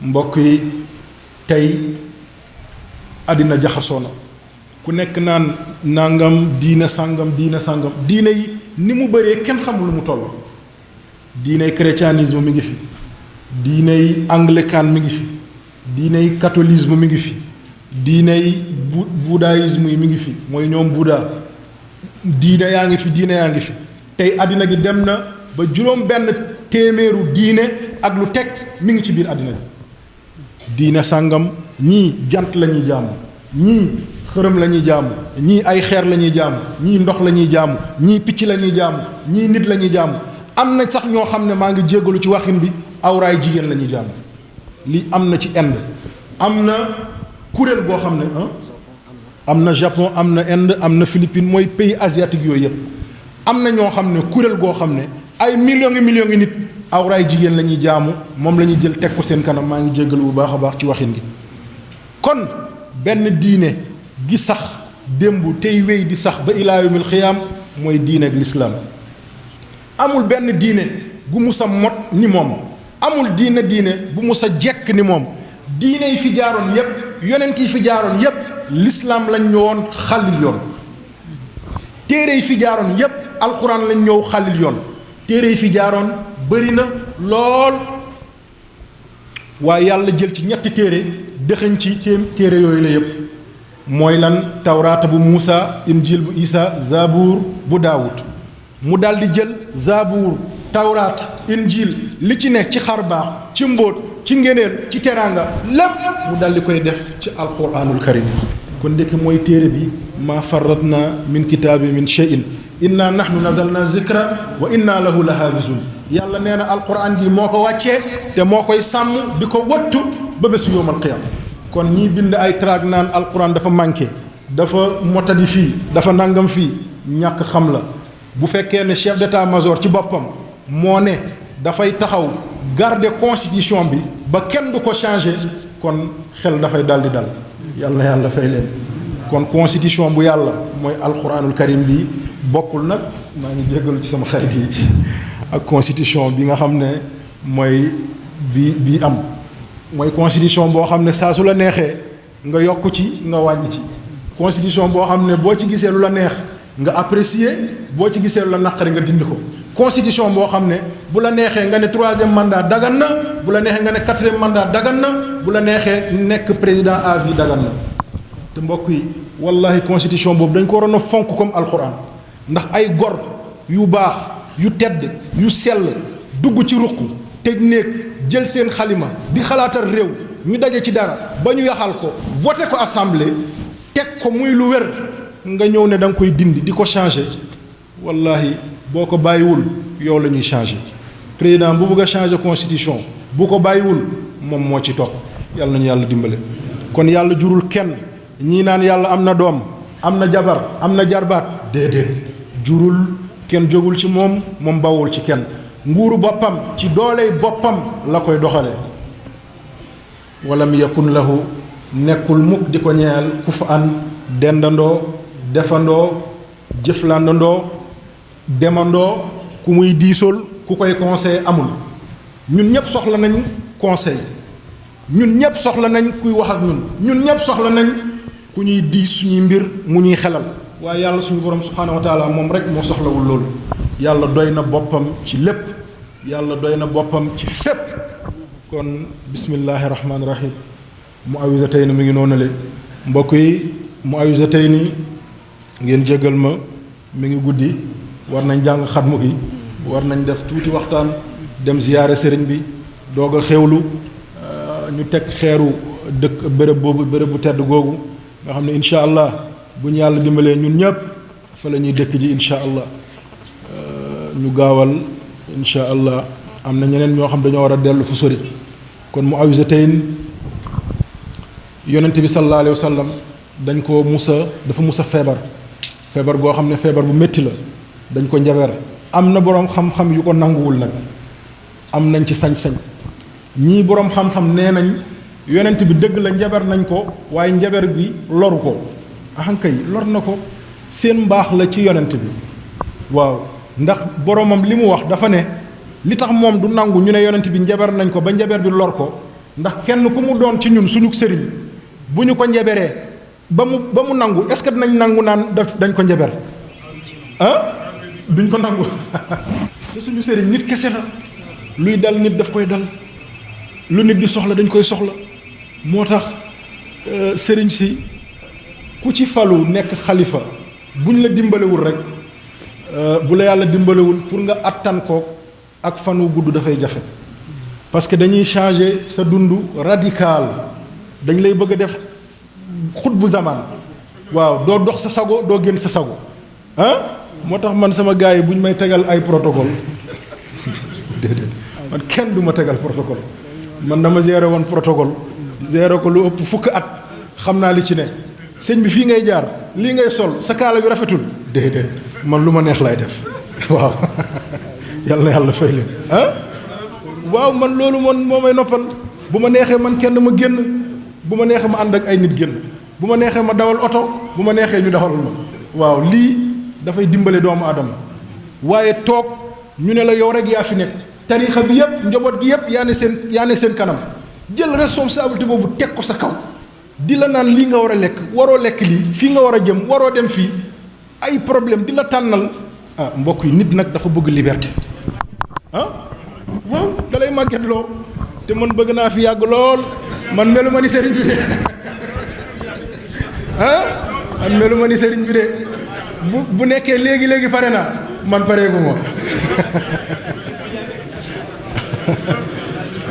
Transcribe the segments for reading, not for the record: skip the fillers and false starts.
mbokk yi tey àddina jaxasoo na ku nekk naan nangam diine sàngam diine yi ni mu bëree kenn xamul lu mu toll. diiney chrétianisme mi ngi fi, diiney anglican mi ngi fi, diiney catholicisme mi ngi fi, diiney bouddhisme yi mi ngi fi mooy ñoom Bouddha, diine yaa ngi fi tey àddina gi dem na ba juróom benn téeméeru diine ak lu teg mi ngi ci biir àddina gi. diine sàngam ñii jant la ñuy jaamu, ñii xërëm la ñuy jaamu, ñii ay xeer la ñuy jaamu, ñii ndox la ñuy jaamu, ñii picc la ñuy jaamu, ñii nit la ñuy jaamu. am na sax ñoo xam ne maa ngi jéggalu ci waxin bi awraay jigéen la ñuy jaamu. lii am na ci Inde, am na kuréel goo xam ne am na Japon, am na Inde, am na Philippines, mooy pays asiatique yooyu yëpp. am na ñoo xam ne kuréel goo xam ne ay millions ngi nit awraay jigéen la ñuy jaamu, moom la ñuy jël teg ko seen kanam. maa ngi jéggalu bu baax a baax ci waxin gi. kon benn diine gi sax démb tey wéy di sax ba ilaa yawmil xiyaam mooy diine ak lislaam. amul benn diine gu mus a mot ni moom, amul diine bu mus a jekk ni moom. diine yi fi jaaroon yépp, yonent yi fi jaaroon yépp lislaam lañ ñëwoon xàllil yoon. téere yi fi jaaroon yépp alxuraan lañ ñëw xàllil yoon. téere yi fi jaaroon bëri na lool, waaye yàlla jël ci ñetti téere dëxëñ ci téere yooyu la yépp. mooy lan? tawraata bu Muusa, injil bu Isa, zabuur bu Daawud. mu daldi jël zabuur, tawraat, injil li ci nekk ci xar baax, ci mbóot, ci ngeneel, ci teraanga lépp mu daldi koy def ci alquranul karim. kon ndekki mooy téere bi maa farratna min kitaabi min shay'in inna nahnu nazalna zikra wa inna lahu la haafizun. yàlla nee na alquran gi moo ko wàccee te moo koy sàmm di ko wattu ba bésu yawmal qiyaama. kon ñii bind ay traag naan alquran dafa manqué, dafa motadi fii, dafa nangam fii, ñàkk xam la. bu fekkee ne chef d'état-major ci boppam moo ne dafay taxaw garder constitution bi ba kenn du ko changer, kon xel dafay daldi dal. yàlla fay leen. kon constitution bu yàlla mooy alquranul karim bi bokkul nag, maa ngi jéggalu ci sama xarit yi, ak constitution bi nga xam ne mooy bi am. mooy constitution boo xam ne saa su la neexee nga yokk ci nga wàññi ci. constitution boo xam ne boo ci gisee lu la neex nga apprécier, boo ci gisee lu la naqari nga dindi ko. constitution boo xam ne bu la neexee nga ne 3e mandat dagan na, bu la neexee nga ne 4e mandat dagan na, bu la neexee nekk président à vie dagan na. te mbokk yi wallahi constitution boobu dañ ko waroon a fonk comme alxuraan. ndax ay gor yu baax yu tedd yu sell dugg ci ruq tëj néeg jël seen xalima di xalaatal réew, ñu daje ci dara ba ñu yaxal ko voté ko assemblée teg ko muy lu wér, nga ñëw ne da nga koy dindi di ko changer. wallahi boo ko bàyyiwul yow la ñuy changer. président bu bëgg a changer constitution bu ko bàyyiwul moom moo ci topp. yàlla nañu yàlla dimbale. kon yàlla jurul kenn. ñii naan yàlla am na doom, am na jabar, am na jarbaat, déedéet. jurul kenn jógul ci moom bawul ci kenn. nguuru boppam ci dooley boppam la koy doxale. walam yakun lahu, nekkul mukk di ko ñeel kufuwan, dendandoo, defandoo, jëflandandoo, demandoo, ku muy diisool, ku koy conseil amul. ñun ñëpp soxla nañ conseil, ñun ñëpp soxla nañ kuy wax ak ñun ñëpp soxla nañ ku ñuy diis suñuy mbir mu ñuy xelal. waaye yàlla suñu borom subhaanahu wa taala moom rek moo soxlawul loolu. yàlla doy na boppam ci lépp, yàlla doy na boppam ci fépp. kon bismillahi rahmaani rahim. Mu'awwizatayni mi ngi noonale. mbokk yi Mu'awwizatayni ngeen jégal ma, mi ngi guddi, war nañ jàng xatmu gi, war nañ def tuuti waxtaan, dem ziyaare sëriñ bi, doog a xewlu, ñu teg xeeru dëkk béréb bu tedd googu nga xam ne incha allah bu ñu yàlla dimbalee ñun ñëpp fa la ñuy dëkk ji incha allah. ñu gaawal incha allah. am na ñeneen ñoo xam dañoo war a dellu fu sori. kon Mu'awwizatayni yonent bi sallallahu alayhi wa sallam dafa musa feebar goo xam ne feebar bu métti la, dañ ko njaber. am na boroom xam-xam yu ko nanguwul nag, am nañ ci sañ-sañ. ñii boroom xam-xam nee nañ yonent bi dëgg la njaber nañ ko, waaye njaber gi loru ko. ahankay lor na ko, seen mbaax la ci yonent bi. waaw ndax boromam li mu wax dafa ne li tax moom du nangu ñu ne yonent bi njaber nañ ko ba njaber bi lor ko, ndax kenn ku mu doon ci ñun suñu sëriñ bu ñu ko njeberee ba mu nangu est-ce que dinañ nangu naan dañ ko njeber duñ ko nangu te suñu sëriñ nit kese la luy dal nit daf koy dal lu nit di soxla dañ koy soxla moo tax sëriñ si ku ci falu nekk xalifa buñ la dimbalewul rek bu la yàlla dimbalewul pour nga attan ko ak fan wu gudd dafay jafe parce que dañuy changer sa dund radical dañ lay bëgg a def xut bu zaman waaw doo dox sa sago doo génn sa sago moo tax man sama gars yi bu ñu may tegal ay protocole déedéet man kenn du ma tegal protocole man dama géré woon protocole géré ko lu ëpp fukk at xam naa li ci ne sëñ bi fii ngay jaar lii ngay sol sa kaala bi rafetul déedéet man lu ma neex lay def waaw yàlla na yàlla fay leen waaw man loolu man moo may noppal bu ma neexee man kenn ma génn bu ma neexee ma ànd ak ay nit génn bu ma neexee ma dawal oto bu ma neexee ñu dawal ma waaw lii dafay dimbale doomu aadama waaye toog ñu ne la yow rek yaa fi nekk tariixa bi yëpp njaboot gi yëpp yaa ne seen kanam jël responsabilité boobu teg ko sa kaw di la naan lii nga war a lekk waroo lekk lii fii nga war a jëm waroo dem fii ay problème di la tànnal mbokk yi nit nag dafa bëgg liberté waaw dalay màgget loo te man bëgg naa fi yàgg lool man melu ma ni sëriñ bi de man melu ma ni sëriñ bi de bu nekkee léegi pare naa man pareegu ma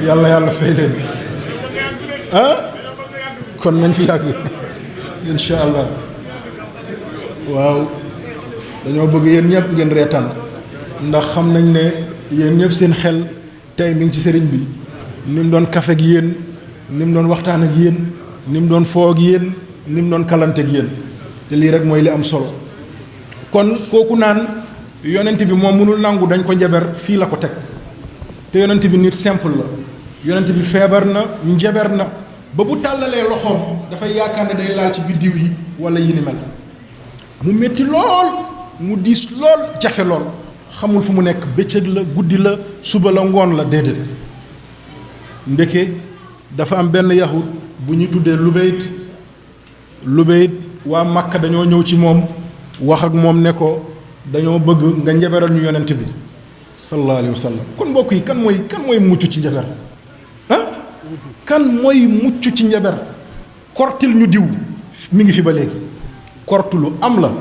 yàlla fay leen kon nañ fi yàgg insha allah waaw dañoo bëgg yéen ñëpp ngeen reetaan ndax xam nañ ne yéen ñëpp seen xel tey mi ngi ci sëriñ bi ni mu doon kafe ak yéen ni mu doon waxtaan ak yéen ni mu doon foo ak yéen ni mu doon kalante ak yéen te lii rek mooy li am solo kon kooku naan yonent bi moom mënul nangu dañ ko njaber fii la ko teg te yonent bi nit simple la yonent bi feebar na njaber na ba bu tàllalee loxoom dafay yaakaar ne day laal ci biddiw yi wala yi ni mel mu métti lool mu diis lool jafe lool xamul fu mu nekk bëccëg la guddi la suba la ngoon la déedéet ndeke dafa am benn yahud bu ñu tuddee Lubayd waa Makka dañoo ñëw ci moom wax ak moom ne ko dañoo bëgg nga njaberal ñu yonent bi sallallahu alayhi wa sallam kon mbokk yi kan mooy mucc ci njaber kan mooy mucc ci njaber kortil ñu diw mi ngi fi ba léegi kortu lu am la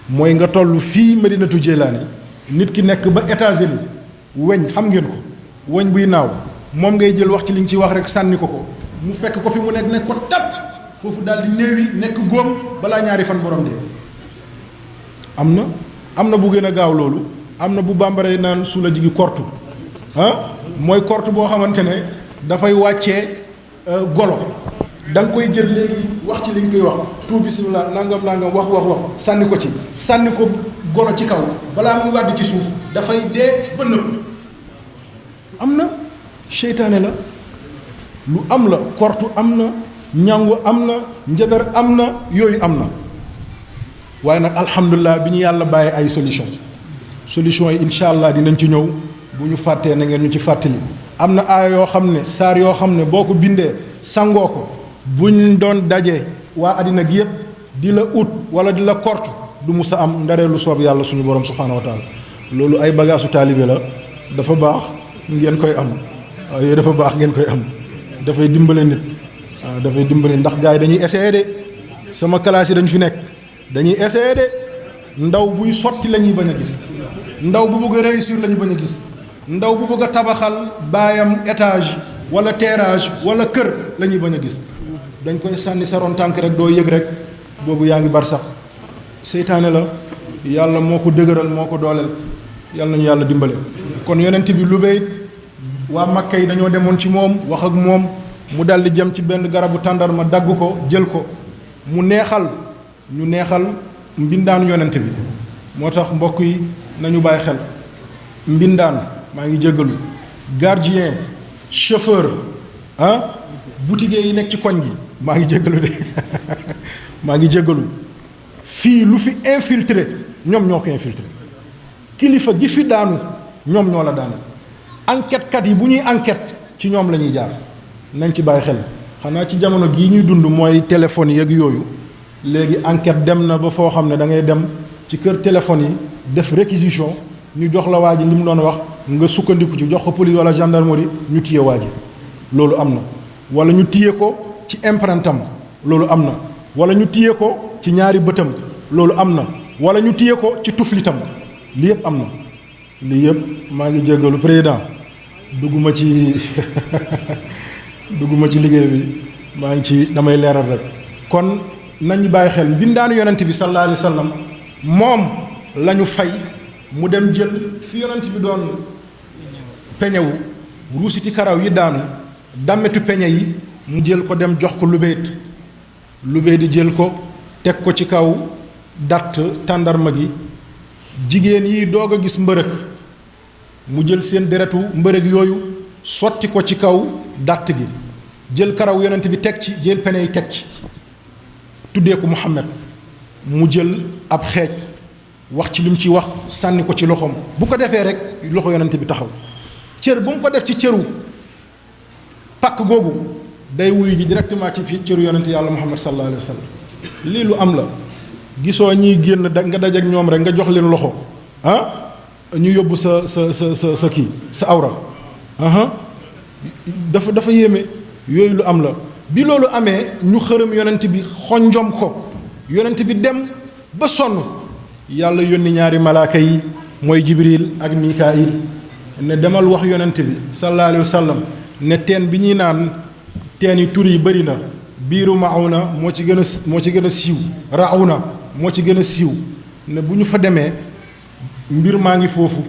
mooy nga toll fii Medinatu Jeylaani nit ki nekk ba États-Unis weñ xam ngeen ko weñ buy naaw moom ngay jël wax ci li nga ci wax rek sànni ko mu fekk ko fi mu nekk ko tat foofu daal di néewi nekk góom balaa ñaari fan borom dee am na bu gën a gaaw loolu am na bu bambara naan su la jigi kortu mooy kortu boo xamante ne dafay wàccee golo da nga koy jël léegi wax ci li nga koy wax tout bismillah nangam wax sànni ko golo ci kaw balaa muy wàdd ci suuf dafay dee ba nëb am na seytaane la lu am la kortu am na ñàngu am na njaber am na yooyu am na waaye nag alhamdulilah bi ñu yàlla bàyyi ay solution yi incha allah dinañ ci ñëw bu ñu fàttee na ngeen ñu ci fàttali am na aaya yoo xam ne saar yoo xam ne boo ko bindee sangoo ko buñ doon daje waa àddina gi yëpp di la ut wala di la kortu du musa am ndaree lu soob yàlla suñu borom subhaanahu wa taala loolu ay bagaasu taalibe la dafa baax ngeen koy am waaw yooyu dafa baax ngeen koy am dafay dimbale nit waaw dafay dimbale ndax gars yi dañuy essayer de sama classe yi dañu fi nekk dañuy essayer de ndaw buy sotti la ñuy bañ a gis ndaw bu bëgg a réussir la ñu bañ a gis ndaw bu bëgg a tabaxal baayam étage wala terrasse wala kër la ñuy bañ a gis dañ koy sànni sa ron tànk rek doo yëg rek boobu yaa ngi bar sax seytaane la yàlla moo ko dëgëral moo ko dooleel yàlla nañu yàlla dimbale kon yonent bi Lubayd waa Makka yi dañoo demoon ci moom wax ak moom mu daldi jëm ci benn garabu tàndarma dagg ko jël ko mu neexal mbindaanu yonent bi moo tax mbokk yi nañu bàyyi xel mbindaan maa ngi jéggalu gardien chauffeur boutique yi nekk ci koñ gi maa ngi jéggalu de maa ngi jéggalu fii lu fi infiltré ñoom ñoo ko infiltré kilifa gi fi daanu ñoom ñoo la daanal enquête kat yi bu ñuy enquête ci ñoom la ñuy jaar nañ ci bàyyi xel xanaa ci jamono gii ñuy dund mooy téléphone yeeg yooyu léegi enquête dem na ba foo xam ne da ngay dem ci kër téléphone yi def réquisition ñu jox la waa ji li mu doon wax nga sukkandiku ci jox ko police wala gendarmerie ñu téye waa ji loolu am na wala ñu téye ko ci empreinte am loolu am na wala ñu téye ko ci ñaari bëtam loolu am na wala ñu téye ko ci tuflitam lii yëpp am na lii yëpp maa ngi jéggalu président dugguma ci dugguma ci liggéey bi maa ngi ci damay leeral rek kon nañu bàyyi xel mbindaanu yonent bi sallallahu alayhi wa sallam moom la ñu fay mu dem jël fi yonent bi doon peñewu ruusiti karaw yi daanu dàmmetu peñe yi mu jël ko dem jox ko lubéet di jël ko teg ko ci kaw datt tàndarma gi jigéen yi doog a gis mbërëg mu jël seen deretu mbërëg yooyu sotti ko ci kaw datt gi jël karaw yonent bi teg ci jël peñe yi teg ci tuddee ko Muhammad mu jël ab xeej wax ci lim ci wax sànni ko ci loxoom bu ko defee rek loxo yonent bi taxaw cër bu mu ko def ci cëru pàkk googu day wuyu ji directement ci fii cëru yonent yàlla Muhammad sallallahu alayhi wa sallam lii lu am la gisoo ñiy génn nga dajeek ñoom rek nga jox leen loxo ñu yóbbu sa kii sa awra dafa yéeme yooyu lu am la bi loolu amee ñu xërëm yonent bi xonjom ko yonent bi dem ba sonn yàlla yónni ñaari malaaka yi mooy jibril ak mikaayil ne demal wax yonent bi sallallahu alayhi wa sallam ne teen bi ñuy naan teen yi tur yi bëri na biiru mauna moo ci gën a siiw rauna moo ci gën a siiw ne bu ñu fa demee mbir maa ngi foofu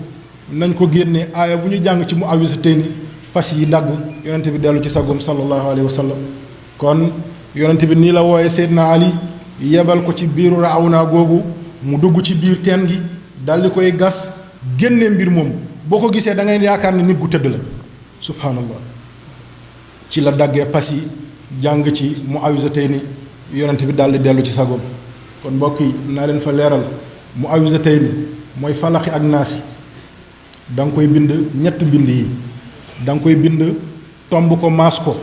nañ ko génne aaya bu ñu jàng ci mu awisa tey ni fas yi dagg yonent bi dellu ci sagum sallallahu alayhi wa sallam kon yonent bi nii la wooye Seydina Ali yebal ko ci biiru rauna googu mu dugg ci biir teen gi daldi koy gas génne mbir moom boo ko gisee da ngay yaakaar ni nit gu tëdd la subhanallah ci la daggee pas yi jàng ci mu awisa tey ni yonent bi daldi dellu ci sagom kon mbokk yi naa leen fa leeral mu awisa tey ni mooy falaxi ak naasi da nga koy bind ñett mbind yi da nga koy bind tomb ko maas ko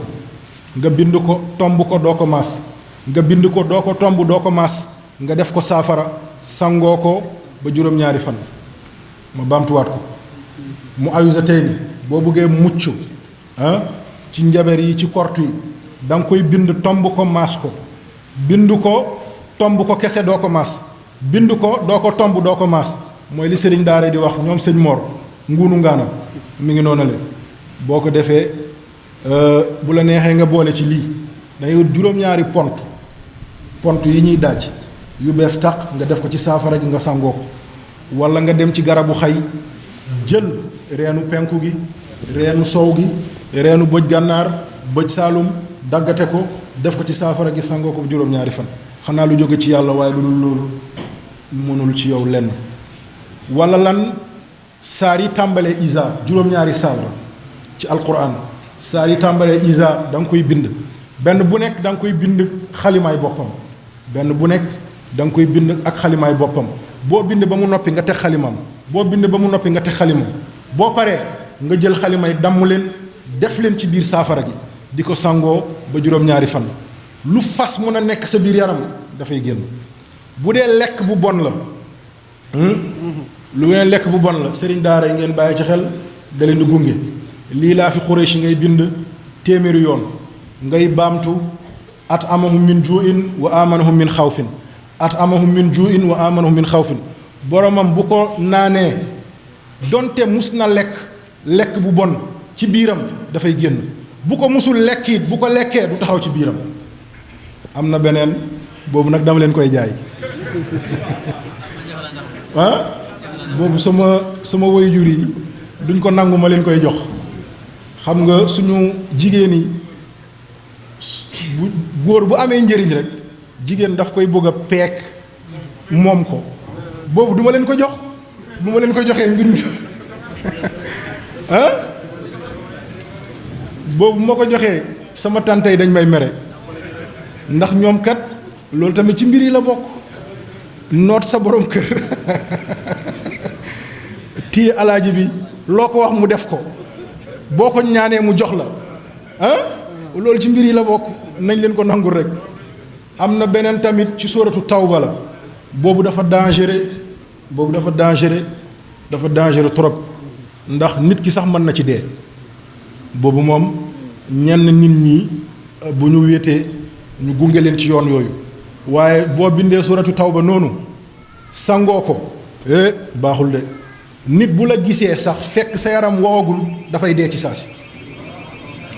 nga bind ko tomb ko doo ko maas nga bind ko doo ko tomb doo ko maas nga def ko saafara sangoo ko ba juróom-ñaari fan ma baamtuwaat ko mu awisa tey ni boo bëggee mucc ci njaber yi ci kortu yi da nga koy bind tomb ko maas ko bind ko tomb ko kese doo ko maas bind ko doo ko tomb doo ko maas mooy li sëriñ daara di wax ñoom sëñ Mor nguunu ngaana mi ngi noonu le boo ko defee bu la neexee nga boole ci lii dangay wut juróom-ñaari pont yi ñuy daaj yu bees tàq nga def ko ci saafara gi nga sangoo ko wala nga dem ci garabu xay jël reenu penku gi reenu sow gi reenu bëj gànnaar bëj saalum daggate ko def ko ci saafara gi sangoo ko juróom-ñaari fan xanaa lu jóge ci yàlla waaye lu dul loolu mënul ci yow lenn wala lan saar yi tàmbalee isa juróom-ñaari saar la ci alquran saar yi tàmbalee isa da nga koy bind benn bu nekk da nga koy bind xalimaay boppam benn bu nekk da nga koy bind ak xalimaay boppam boo bind ba mu noppi nga teg xalimam boo bind ba mu noppi nga teg xalimam boo paree nga jël xalimay damm leen def leen ci biir saafara gi di ko sangoo ba juróom-ñaari fan lu fas mun a nekk sa biir yaram dafay génn bu dee lekk bu bon la lu ngeen lekk bu bon la sëriñ daara yi ngeen bàyyi ci xel da leen di gunge lii laa fi Quraysh ngay bind téeméeri yoon ngay baamtu at amahum min juin wa amanahum min xawfin at amahum min juin wa amanahum min xawfin boromam bu ko naanee donte mus na lekk bu bon ci biiram dafay génn bu ko musul lekk it bu ko lekkee du taxaw ci biiram am na beneen boobu nag dama leen koy jaay boobu sama waajur yi duñ ko nangu ma leen koy jox xam nga suñu jigéen yi bu góor bu amee njëriñ rek jigéen daf koy bëgg a peek moom ko boobu duma leen ko jox bu ma leen ko joxee mbir mi boobu ma ko joxee sama tante yi dañ may mere ndax ñoom kat loolu tamit ci mbir yi la bokk noot sa borom kër téye alaaji bi loo ko wax mu def ko boo ko ñaanee mu jox la loolu ci mbir yi la bokk nañ leen ko nangul rek. am na beneen tamit ci sóoratu tawba la boobu dafa dangereux dafa dangereux trop ndax nit ki sax mën na ci dee boobu moom ñenn nit ñi bu ñu wéetee ñu gunge leen ci yoon yooyu waaye boo bindee sóoratu tawba noonu sangoo ko baaxul de nit bu la gisee sax fekk sa yaram wowagul dafay dee ci saa si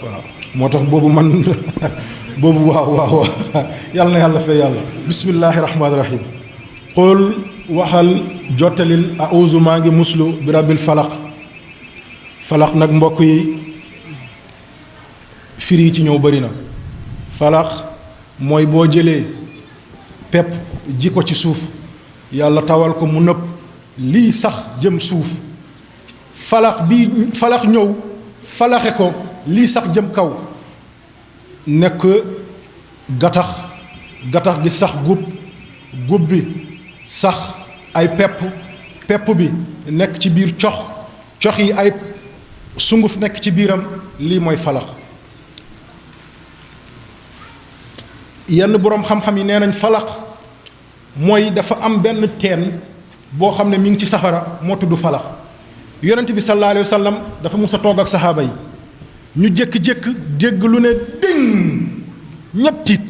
waaw moo tax boobu man boobu waaw yàlla na yàlla fay yàlla bismillahi rahmaani rahim qul waxal jottalil auzu maa ngi muslu bi rabbil falaq nag mbokk yi firi yi ci ñëw bëri na falaq mooy boo jëlee pepp ji ko ci suuf yàlla tawal ko mu nëpp lii sax jëm suuf falaq ñëw falaxe ko lii sax jëm kaw nekk gattax gi sax gub bi sax ay pepp bi nekk ci biir cox yi ay sunguf nekk ci biiram lii mooy falax yenn boroom xam-xam yi nee nañ falax mooy dafa am benn teen boo xam ne mi ngi ci safara moo tudd falax yonent bi sallallahu alayhi wa sallam dafa mus a toog ak saxaaba yi ñu jékki-jékki dégg lu ne dëng ñépp tiit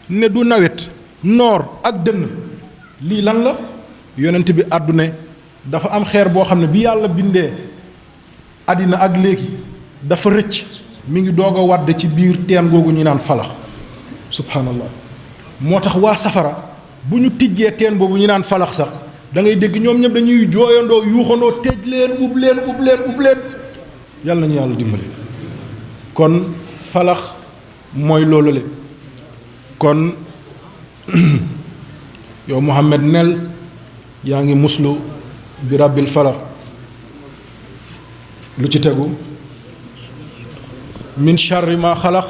ne du nawet noor ak dënn lii lan la yonent bi àddune dafa am xeer boo xam ne bi yàlla bindee àddina ak léegi dafa rëcc mi ngi doog a wadd ci biir teen googu ñu naan falax subhanallah moo tax waa safara bu ñu tijjee teen boobu ñu naan falax sax da ngay dégg ñoom ñëpp dañuy jooyandoo yuuxandoo tëj leen ub leen yàlla nañu yàlla dimbali kon falax mooy loolu le kon yow Muhammad nel yaa ngi muslu bi rabbil falax lu ci tegu min sharri ma xalax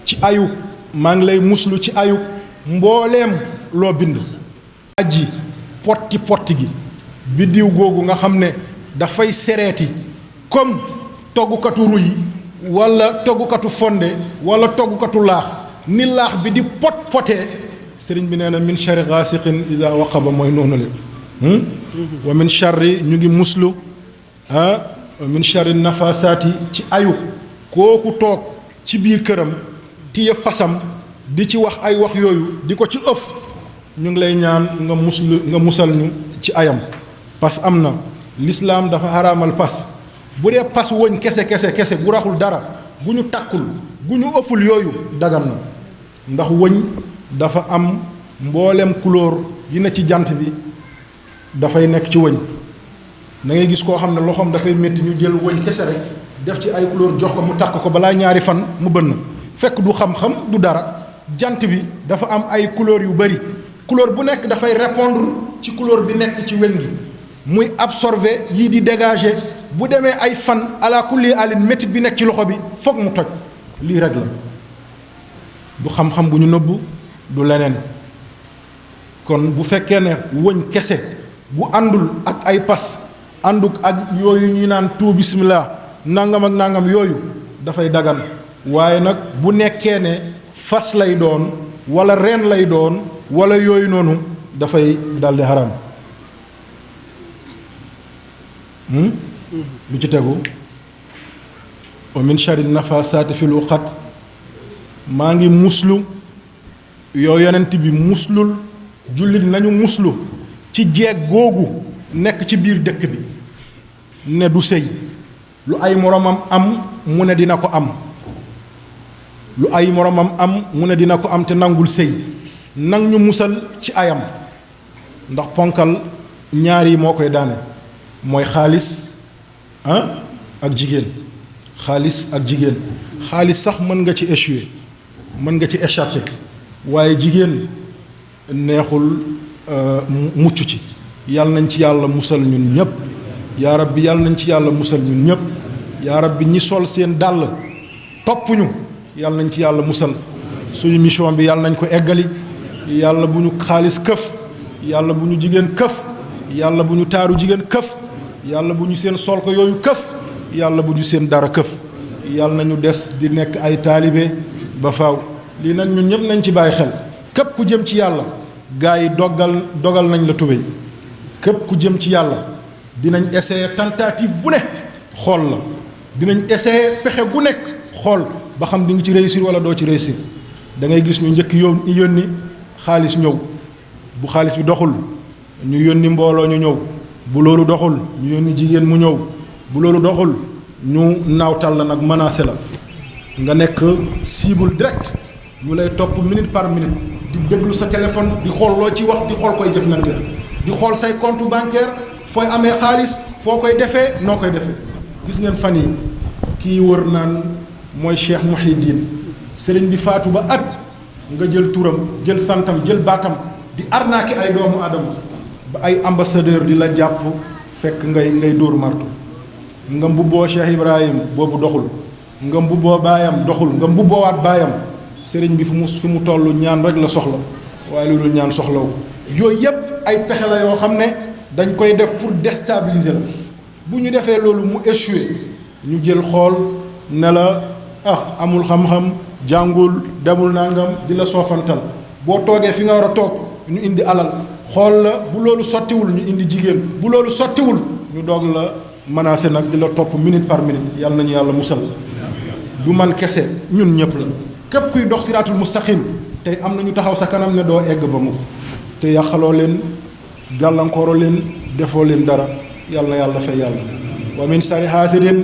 ci ayub maa ngi lay muslu ci ayub mbooleem loo bind aji potti gi biddiw googu nga xam ne dafay sereeti comme toggukatu ruy wala toggukatu fonde wala toggukatu laax ni laax bi di potee sëriñ bi nee na min sharri gaasiqin iza waqaba mooy noonu le wa min sharri ñu ngi muslu wa min sharri nafasaati ci ayub kooku toog ci biir këram tiye fasam di ci wax ay wax yooyu di ko ci ëf ñu ngi lay ñaan nga musal ñu ci ayam pas am na lislaam dafa xaraamal pas bu dee pas woñ kese bu raxul dara bu ñu takkul bu ñu ëfful yooyu dagan na ndax wëñ dafa am mboolem couleur yi ne ci jant bi dafay nekk ci wëñ da ngay gis koo xam ne loxoom dafay métti ñu jël wëñ kese rek def ci ay couleur jox ko mu takk ko balaa ñaari fan mu bënn fekk du xam-xam du dara jant bi dafa am ay couleur yu bari couleur bu nekk dafay répondre ci couleur bi nekk ci weñ gi muy absorber yii di dégager bu demee ay fan ala kulli alin métit bi nekk ci loxo bi foog mu toj lii rek la du xam-xam bu ñu nëbb du leneen kon bu fekkee ne wëñ kese bu àndul ak ay pas ànduk ak yooyu ñuy naan tout bismillah nangam ak nangam yooyu dafay dagan waaye nag bu nekkee ne fas lay doon wala reen lay doon wala yooyu noonu dafay daldi haram lu ci tegu wa min sharri nafasaati fil uqad maa ngi muslu yoo yonent bi muslul jullit nañu muslu ci jeeg googu nekk ci biir dëkk bi ne du sëy lu ay moromam am mu ne dina ko am lu ay moromam am mu ne dina ko am te nangul sëy nang ñu musal ci ayam ndax ponkal ñaar yi moo koy daane mooy xaalis ak jigéen xaalis ak jigéen xaalis sax mën nga ci échouer mën nga ci échapper waaye jigéen neexul mucc ci yàlla nañ ci yàlla musal ñun ñépp yaa rabbi yàlla nañ ci yàlla musal ñun ñépp yaa rabbi ñi sol seen dàll topp ñu yàlla nañ ci yàlla musal suñu mission bi yàlla nañ ko eggali yàlla bu ñu xaalis këf yàlla bu ñu jigéen këf yàlla bu ñu taaru jigéen këf yàlla bu ñu seen sol ko yooyu këf yàlla bu ñu seen dara këf yàlla nañu des di nekk ay taalibe ba faaw. lii nag ñun ñëpp nañ ci bàyyi xel képp ku jëm ci yàlla gaa yi dogal nañ la tubéy képp ku jëm ci yàlla dinañ essayer tentative bu ne xool la dinañ essayer pexe gu nekk xool ba xam di nga ci réussir wala doo ci réussir. da ngay gis ñu njëkk yónni xaalis ñëw bu xaalis bi doxul ñu yónni mbooloo ñu ñëw bu loolu doxul ñu yónni jigéen mu ñëw bu loolu doxul ñu naawtal la nag menacé la nga nekk cible direct ñu lay topp minute par minute di déglu sa téléphone di xool loo ci wax di xool koy jëflante di xool say compte bancaire fooy amee xaalis foo koy defee noo koy defee. gis ngeen fan yi kii wër naan mooy Cheikh Mouhidine sëriñ bi faatu ba at nga jël turam jël santam jël baatam di arnaquer ay doomu aadama ba ay ambassadeur di la jàpp fekk ngay dóor martu nga mbubboo Cheikh Ibrahim boobu doxul nga mbubboo baayam doxul nga mbubboowaat baayam sëriñ bi fi mu toll ñaan rek la soxla waaye loolu ñaan soxlaw yooyu yépp ay pexe la yoo xam ne dañ koy def pour déstabiliser la bu ñu defee loolu mu échoué ñu jël xool ne la amul xam-xam jàngul demul nangam di la soofantal boo toogee fi nga war a toog ñu indi alal xool la bu loolu sottiwul ñu indi jigéen bu loolu sottiwul ñu doog la menacé nag di la topp minute par minute yàlla nañu yàlla musal du man kese ñun ñëpp la képp kuy dox siraatul mustaqim tey am na ñu taxaw sa kanam ne doo egg ba mu te yàqaloo leen gàllankooroo leen defoo leen dara yàlla na yàlla fay yàlla wa min sari haasidin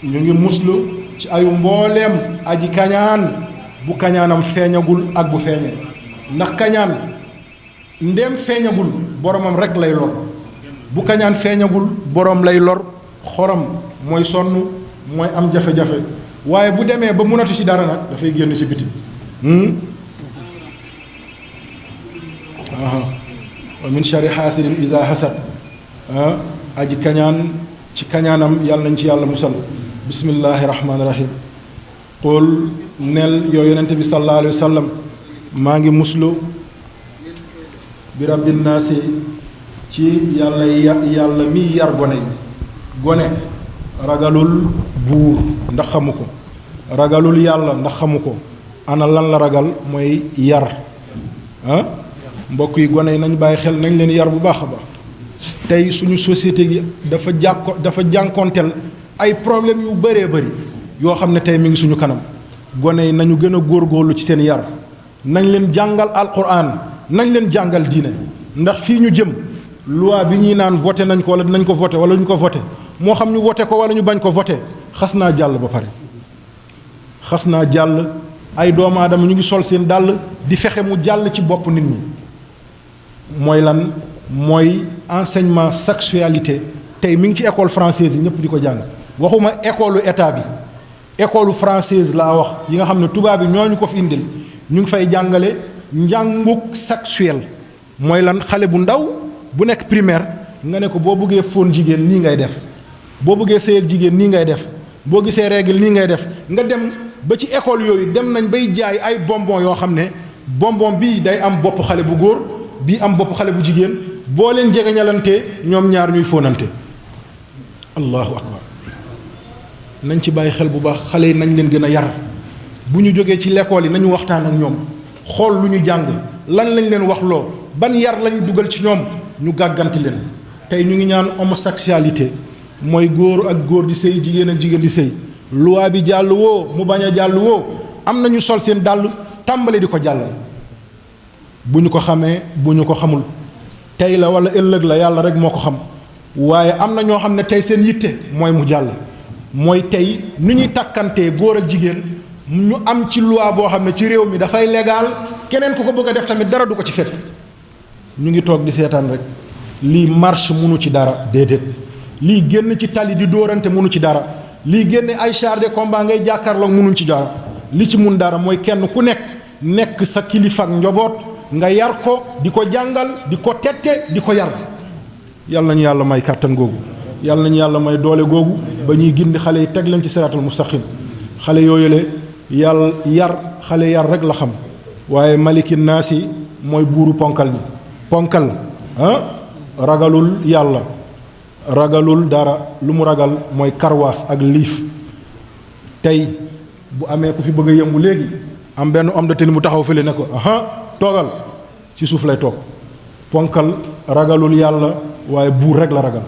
ñu ngi muslu ci ayu mbooleem aji kañaan bu kañaanam feeñagul ak bu feeñee ndax kañaan ndéem feeñagul boromam rek lay lor bu kañaan feeñagul borom lay lor xorom mooy sonn mooy am jafe-jafe waaye bu demee ba mënatu ci dara nag dafay génn ci biti wa min sharri hasidin iza hasad aji kañaan ci kañaanam yàlla nañ ci yàlla musal bismillahi rahmaani rahim qul nel yow yonente bi sallallahu alayhi wa sallam maa ngi muslu bi rabbin naasi ci yàlla miy yar gone yi gone ragalul buur ndax xamu ko ragalul yàlla ndax xamu ko ana lan la ragal mooy yar mbokk yi gone yi nañ bàyyi xel nañ leen yar bu baax a baax tey suñu société gi dafa jànkonteel ay problème yu bëree bëri yoo xam ne tey mi ngi suñu kanam gone yi nañu gën a góorgóorlu ci seen yar nañ leen jàngal alquran nañ leen jàngal diine ndax fii ñu jëm loi bi ñuy naan voté nañ ko wala dinañ ko voté wala ñu ko voté moo xam ñu voté ko wala ñu bañ ko voté xas naa jàll ba pare xas naa jàll ay doomu aadama ñu ngi sol seen dàll di fexe mu jàll ci bopp nit ñi mooy lan mooy enseignement sexualité tey mi ngi ci école française yi ñëpp di ko jàng waxuma école état bi école française laa wax yi nga xam ne tubaab bi ñooñu ko fi indil ñu ngi fay jàngale njànguk sexuel mooy lan xale bu ndaw bu nekk primaire nga ne ko boo bëggee fóon jigéen nii ngay def boo bëggee sëyal jigéen nii ngay def boo gisee règle nii ngay def nga dem ba ci école yooyu dem nañ bay jaay ay bonbon yoo xam ne bonbon bii day am bopp xale bu góor bii am bopp xale bu jigéen boo leen jegeñalantee ñoom ñaar ñuy fóonante allahu akbar nañ ci bàyyi xel bu baax xale yi nañ leen gën a yar bu ñu jógee ci l'école yi nañu waxtaan ak ñoom xool lu ñu jàng lan lañ leen wax loo ban yar lañ dugal ci ñoom ñu gàgganti leen tey ñu ngi ñaan homosexualité mooy góor ak góor di sëy jigéen ak jigéen di sëy loi bi jàll woo mu bañ a jàll woo am na ñu sol seen dàll tàmbali di ko jàllal bu ñu ko xamee bu ñu ko xamul tey la wala ëllëg la yàlla rek moo ko xam waaye am na ñoo xam ne tey seen yitte mooy mu jàll mooy tey nu ñuy takkantee góor ak jigéen ñu am ci loi boo xam ne ci réew mi dafay légal keneen ku ko bëgg a def tamit dara du ko ci fet ñu ngi toog di seetaan rek lii marche munu ci dara déedéet lii génn ci tali di dóorante munu ci dara lii génn ay char de combat ngay jàkkaarloog munuñ ci dara li ci mun dara mooy kenn ku nekk sa kilifa ak njaboot nga yar ko di ko jàngal di ko tette di ko yar yàlla nañu yàlla may kàttan googu yàlla nañu yàlla may doole googu ba ñuy gindi xale yi teg leen ci siraatul mustaqim xale yooyu le yàlla yar xale yar rek la xam waaye maliki naasi mooy buuru ponkal mi ponkal ragalul yàlla ragalul dara lu mu ragal mooy karwaas ak liif tey bu amee ku fi bëgg a yëngu léegi am benn homme de tenue mu taxaw fële ne ko aha toogal ci suuf lay toog. ponkal ragalul yàlla waaye buur rek la ragal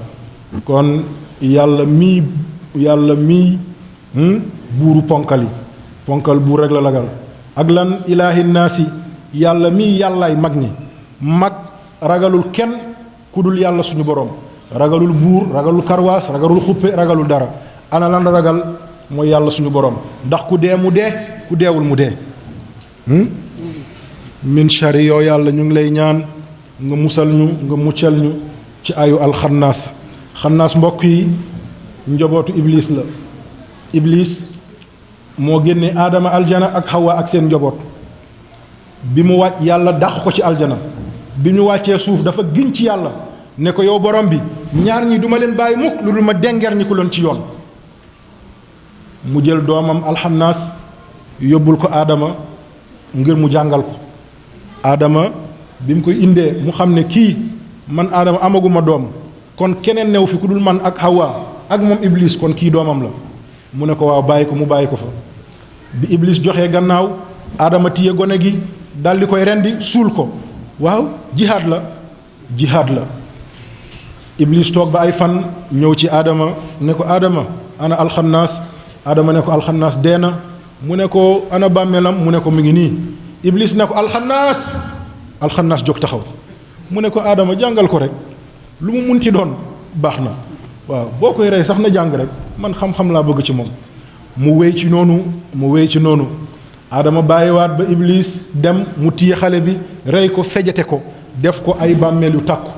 kon yàlla mii buuru ponkal yi ponkal buur rek la ragal ak lan ilaahi naasi yàlla mii yàllaay mag ñi mag ragalul kenn ku dul yàlla suñu borom ragalul buur ragalul karwaas ragalul xuppe ragalul dara ana lan ragal mooy yàlla suñu borom ndax ku dee mu dee ku deewul mu dee min shari yow yàlla ñu ngi lay ñaan nga musal ñu nga muccal ñu ci ayu alxannaas xannaas mbokk yi njobootu iblis la iblis moo génnee aadama aljana ak xawa ak seen njoboot bi mu wàcc yàlla dàq ko ci aljana bi ñu wàccee suuf dafa giñ ci yàlla ne ko yow borom bi ñaar ñi duma leen bàyyi mukk lu dul ma dengeer ñi ko loon ci yoon mu jël doomam alxannaas yóbbul ko aadama ngir mu jàngal ko aadama bi mu koy indee mu xam ne kii man aadama amaguma doom kon keneen new fi ku dul man ak Hawa ak moom iblis kon kii doomam la mu ne ko waaw bàyyi ko mu bàyyi ko fa bi iblis joxee gannaaw aadama téye gone gi dal di koy rendi suul ko waaw jihaad la iblis toog ba ay fan ñëw ci aadama ne ko aadama ana alxannaas aadama ne ko alxannaas dee na mu ne ko ana bàmmeelam mu ne ko mi ngi nii iblis ne ko alxannaas jóg taxaw mu ne ko aadama jàngal ko rek lu mu munti doon baax na waaw boo koy rey sax na jàng rek man xam-xam laa bëgg ci moom mu wéy ci noonu aadama bàyyiwaat ba iblis dem mu téye xale bi rey ko fejate ko def ko ay bàmmeel yu tàkku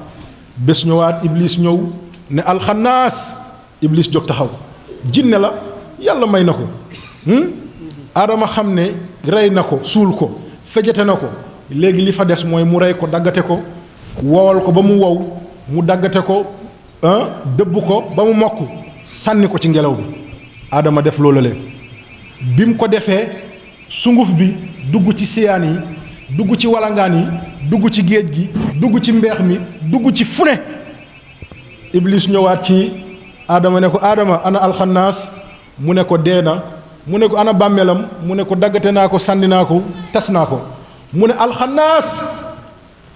bés ñëwaat iblis ñëw ne alxannaas iblis jóg taxaw jinne la yàlla may na ko aadama xam ne rey na ko suul ko fejate na ko léegi li fa des mooy mu rey ko daggate ko wowal ko ba mu wow mu daggate ko dëbb ko ba mu mokk sànni ko ci ngelaw bi aadama def loolu le bi mu ko defee sunguf bi dugg ci siyaan yi dugg ci walangaan yi dugg ci géej gi dugg ci mbeex mi dugg ci fune iblis ñëwaat ci aadama ne ko aadama ana alxannaas mu ne ko dee na mu ne ko ana bàmmeelam mu ne ko daggate naa ko sànni naa ko tas naa ko mu ne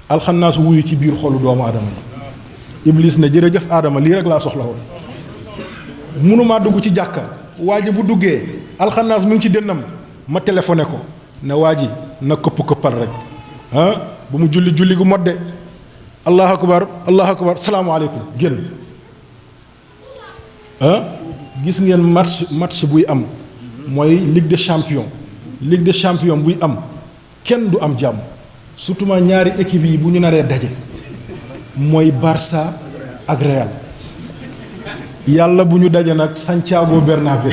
alxannaas wuyu ci biir xolu doomu aadama yi iblis ne jërëjëf aadama lii rek laa soxla woon mënumaa dugg ci jàkka waa ji bu duggee alxannaas mi ngi ci dënnam ma téléphoné ko ne waa ji na këppal rek bu mu julli gu modde allahu akbar salaamaaleykum génn gis ngeen match buy am mooy Ligue des champions buy am kenn du am jàmm surtout ma ñaari équipe yi bu ñu naree daje mooy Barça ak Real yàlla bu ñu daje nag Santiago Bernabéu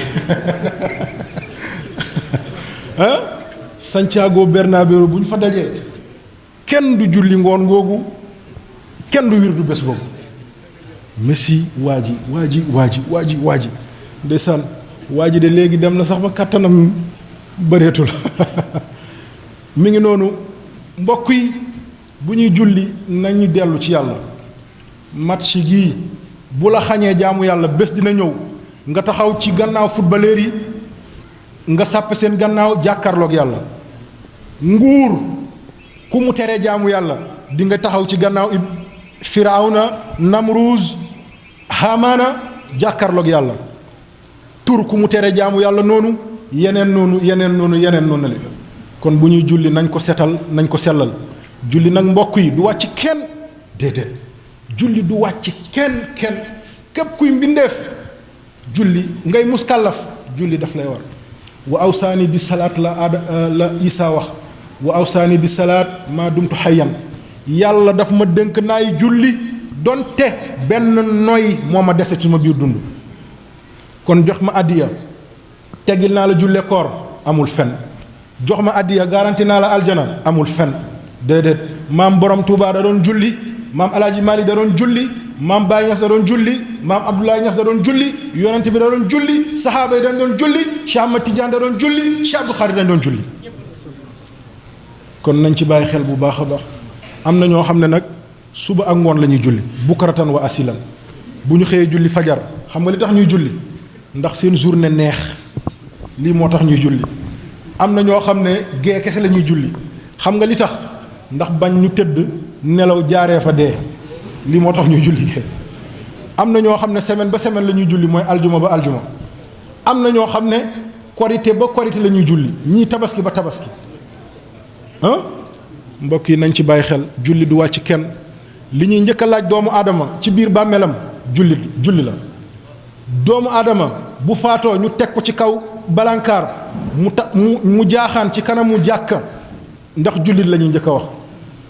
Santiago Bernabéu bu ñu fa dajee kenn du julli ngoon googu kenn du wirdu bés boobu Messi waa ji ndeysaan waa ji de léegi dem na sax ba kàttanam bëreetul mi ngi noonu mbokk yi bu ñuy julli nañu dellu ci yàlla match gii bu la xañee jaamu yàlla bés dina ñëw nga taxaw ci gannaaw footballeur yi nga sàppe seen gannaaw jàkkaarloog yàlla nguur ku mu tere jaamu yàlla di nga taxaw ci gannaaw Firawna Namruuz Haamaana jàkkaarloog yàlla tur ku mu tere jaamu yàlla noonu yeneen noonu la kon bu ñuy julli nañ ko setal nañ ko sellal julli nag mbokk yi du wàcc kenn déedéet julli du wàcc kenn képp kuy mbindeef julli ngay muskàllaf julli daf lay war wa awsaani bi salaat la Isaa wax wa awsaani bi salaat maa dumtu xayyan yàlla daf ma dënk naay julli donte benn noy moo ma dese ci ma biir dund kon jox ma addiya teggil naa la julle koor amul fen jox ma addiya garanti naa la aljana amul fen déedéet maam borom Touba da doon julli maam Alaaji Maalik da doon julli maam Baay Ñas da doon julli maam Abdoulaye Ñas da doon julli yonent bi da doon julli saxaaba yi dañ doon julli Cheikh Ahmad Tidiane da doon julli Cheikh Abdou Khadre dañ doon julli kon nañ ci bàyyi xel bu baax a baax am na ñoo xam ne nag suba ak ngoon la ñuy julli bukaratan wa asilan bu ñu xëyee julli fajar xam nga li tax ñuy julli ndax seen journée neex lii moo tax ñuy julli. am na ñoo xam ne gee kese la ñuy julli xam nga li tax ndax bañ ñu tëdd nelaw jaaree fa dee lii moo tax ñuy julli gee. am na ñoo xam ne semaine ba semaine la ñuy julli mooy aljuma ba aljuma. am na ñoo xam ne korité ba korité la ñuy julli ñii tabaski ba tabaski mbokk yi nañ ci bàyyi xel julli du wàcc kenn. li ñuy njëkk a laaj doomu aadama ci biir bàmmeelam julli la. doomu aadama bu faatoo ñu teg ko ci kaw balankaar mu jaaxaan ci kanamu jàkka ndax jullit la ñuy njëkk a wax.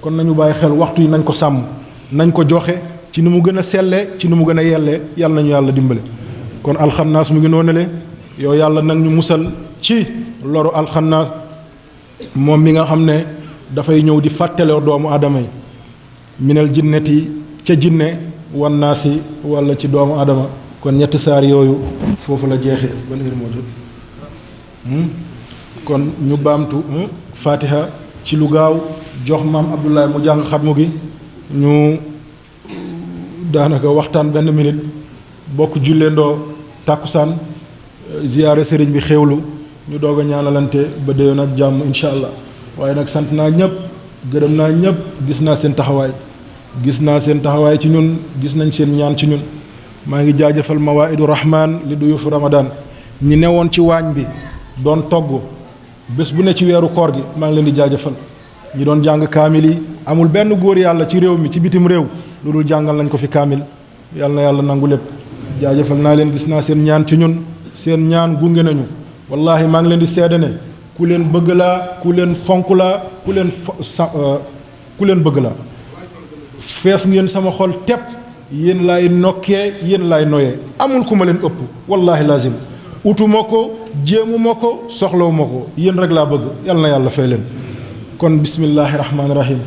kon nañu bàyyi xel waxtu yi nañ ko sàmm nañ ko joxe ci ni mu gën a sellee ci ni mu gën a yellee yàlla nañu yàlla dimbale. kon alxannaas mu ngi noonale yow yàlla nag ñu musal ci loru alxannaas moom mi nga xam ne dafay ñëw di fàttaloo doomu aadama yi minal jinnati ca jinne wan naasi wala ci doomu aadama. kon ñetti saar yooyu foofu la jeexee ban heure moo jot kon ñu baamtu fatiha ci lu gaaw jox maam Abdoulaye mu jàng xatmu gi ñu daanaka waxtaan benn minute bokk julleendoo tàkkusaan ziyaare sëriñ bi xéewlu ñu doog a ñaanalante ba déyoon ak jàmm incha allah. waaye nag sant naa ñëpp gërëm naa ñëpp gis naa seen taxawaay ci ñun gis nañ seen ñaan ci ñun. maa ngi jaajëfal Mawaa'idu Rahmaan li duyufu Ramadan ñi newoon ci waañ bi doon togg bés bu ne ci weeru koor gi maa ngi leen di jaajëfal. ñi doon jàng kaamil yi amul benn góor yàlla ci réew mi ci bitim réew lu dul jàngal nañ ko fi kaamil yàlla na yàlla nangu lépp. jaajëfal naa leen gis naa seen ñaan ci ñun seen ñaan gunge nañu wallaahi maa ngi leen di seede ne ku leen bëgg laa ku leen fonk laa ku leen bëgg laa fees ngeen sama xol tepp. yéen laay nokkee yéen laay noyee amul ku ma leen ëpp wallaahi lazim utuma ko jéemuma ko soxlawuma ko yéen rek laa bëgg yal na yàlla fay leen. kon bismillaahi rahmaani rahim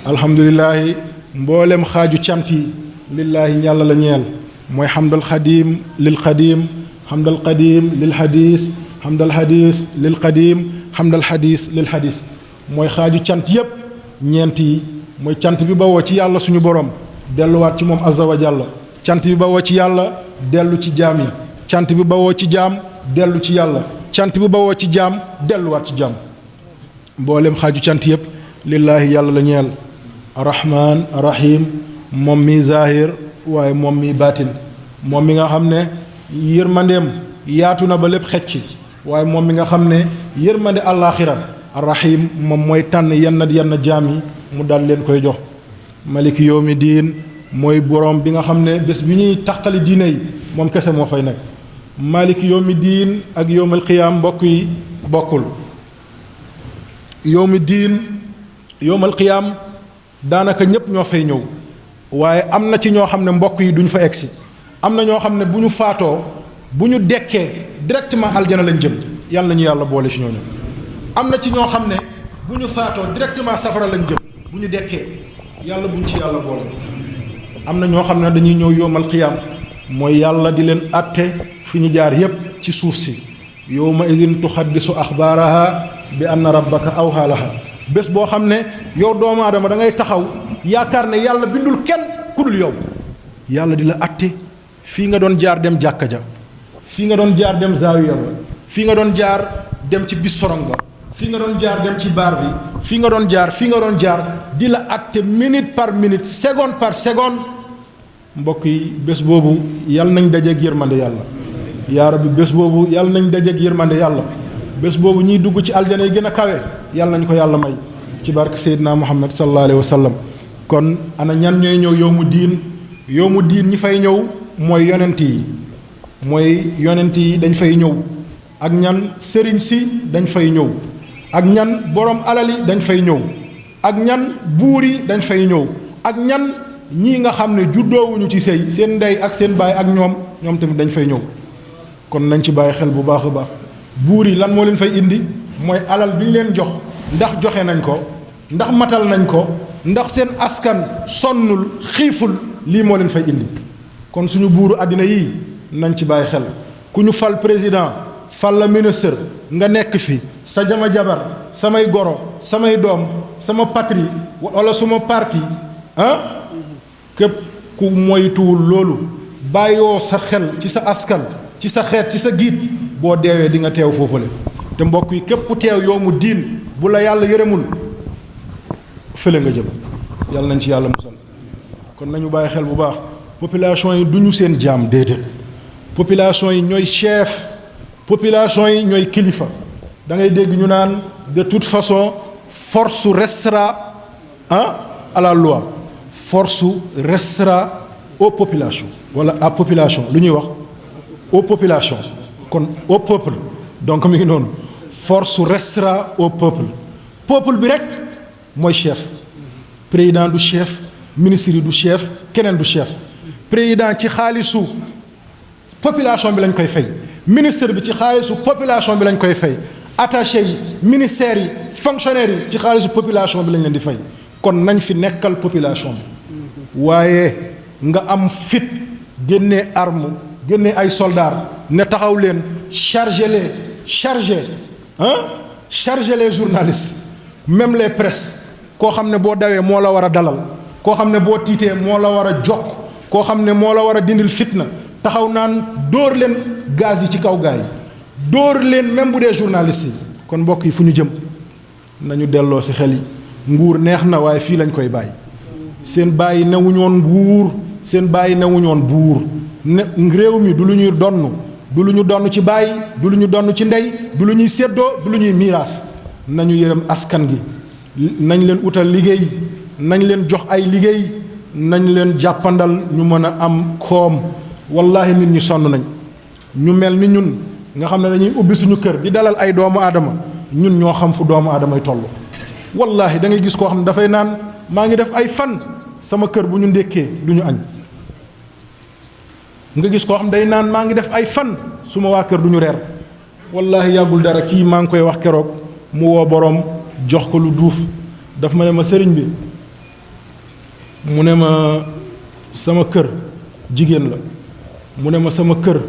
alhamdulilahi mboolem xaaju cant yi lillaahi yàlla la ñeel mooy xamdal xadiim lil xadiim xamdal qadiim lil xadiis xamdal xadiis lil qadiim xamdal xadiis lil xadiis mooy xaaju cant yépp ñeent yi mooy cant bi bawoo ci yàlla suñu borom. delluwaat ci moom azza wa jalla cant bi bawoo ci yàlla dellu ci jaam yi cant bi bawoo ci jaam dellu ci yàlla cant bi bawoo ci jaam delluwaat ci jaam mboolem xaaju cant yëpp lillaahi yàlla la ñeel arrahman arrahim moom mi zahir waaye moom mi baatin moom mi nga xam ne yërmandeem yaatu na ba lépp xecc ci waaye moom mi nga xam ne yërmande àllaaxira arrahim moom mooy tànn yenn jaam yi mu dal leen koy jox maliki yawmi diin mooy borom bi nga xam ne bés bi ñuy taqali diine yi moom kese moo fay nekk maliki yawmi diin ak yawmal qiyaam mbokk yi bokkul. yawmi diin yawmal qiyaam daanaka ñépp ñoo fay ñëw waaye am na ci ñoo xam ne mbokk yi duñ fa egsi am na ñoo xam ne bu ñu faatoo bu ñu dekkee directement aljana lañ jëm yàlla nañu yàlla boole ci ñooñu. am na ci ñoo xam ne bu ñu faatoo directement safara lañ jëm bu ñu dekkee yàlla buñ ci yàlla boole. am na ñoo xam ne dañuy ñëw yowmal qiyaam mooy yàlla di leen àtte fi ñu jaar yépp ci suuf si yawma idin tuxaddisu axbaaraha bi anna rabbaka awhaa laha bés boo xam ne yow doomu aadama da ngay taxaw yaakaar ne yàlla bindul kenn ku dul yow yàlla di la àtte fii nga doon jaar dem jàkka ja fii nga doon jaar dem zaawiya ba fii nga doon jaar dem ci bis sorong ba fii nga doon jaar dem ci baar bi fii nga doon jaar di la àtte minute par minute seconde par seconde mbokk yi bés boobu yàlla nañ dajeeg yërmande yàlla yaa rabbi bés boobu yàlla nañ dajeeg yërmande yàlla bés boobu ñiy dugg ci aljana yi gën a kawe yàlla nañ ko yàlla may ci barke Seydina Muhammad sallallahu alayhi wa sallam. kon ana ñan ñooy ñëw yow mu diin ñi fay ñëw mooy yonent yi dañ fay ñëw ak ñan sëriñ si dañ fay ñëw ak ñan borom alal yi dañ fay ñëw ak ñan buur yi dañ fay ñëw ak ñan ñii nga xam ne juddoowuñu ci sëy seen ndey ak seen baay ak ñoom tamit dañ fay ñëw. kon nañ ci bàyyi xel bu baax a baax buur yi lan moo leen fay indi mooy alal bi ñu leen jox ndax joxe nañ ko ndax matal nañ ko ndax seen askan sonnul xiiful lii moo leen fay indi. kon suñu buuru àddina yii nañ ci bàyyi xel ku ñu fal président fal la ministre nga nekk fi sa jama jabar samay goro samay doom sama patrie wala suma parti képp ku moytuwul loolu bàyyoo sa xel ci sa askan ci sa xeet ci sa giit boo deewee di nga teew foofule te mbokk yi képp ku teew yow mu diin bu la yàlla yërëmul fële nga jëm yàlla nañ ci yàlla musal kon nañu bàyyi xel bu baax population yi duñu seen jaam déedéet population yi ñooy chef population yi ñooy kilifa da ngay dégg ñu naan de toute façon force restera à la loi force restera aux populations wala à population lu ñuy wax aux populations kon au peuple donc mi ngi noonu force restera au peuple peuple bi rek mooy chef président du chef ministre yi du chef keneen du chef président ci xaalisu population bi lañ koy fay ministre bi ci xaalisu population bi lañ koy fay attaché yi ministères yi fonctionnaires yi ci xaalisu population bi lañ leen di fay kon nañ fi nekkal population bi waaye nga am fit génnee arme génnee ay soldats ne taxaw leen charger les journalistes même les presses koo xam ne boo dawee moo la war a dalal koo xam ne boo tiitee moo la war a jokk koo xam ne moo la war a dindil fitna taxaw naan dóor leen gaz yi ci kaw gaay yi dóor leen même bu dee journalistes yi kon mbokk yi fu ñu jëm nañu delloo ci xel yi nguur neex na waaye fii lañ koy bàyyi seen bàyyi newuñoon nguur seen bàyyi newuñoon buur ne réew mi du lu ñuy donn du lu ñu donn ci bàyyi du lu ñu donn ci ndey du lu ñuy séddoo du lu ñuy miiraas nañu yërëm askan gi nañ leen utal liggéey nañ leen jox ay liggéey nañ leen jàppandal ñu mën a am koom wallaahi nit ñi sonn nañ ñu mel ni ñun nga xam ne dañuy ubbi suñu kër di dalal ay doomu aadama ñun ñoo xam fu doomu aadamay toll wallaahi da ngay gis koo xam ne dafay naan maa ngi def ay fan sama kër bu ñu ndékkee du ñu añ nga gis koo xam day naan maa ngi def ay fan suma waa kër du ñu reer wallaahi yàggul dara kii maa ngi koy wax keroog mu woo boroom jox ko lu duuf daf ma ne ma sëriñ bi mu ne ma sama kër jigéen la mu ne ma sama kër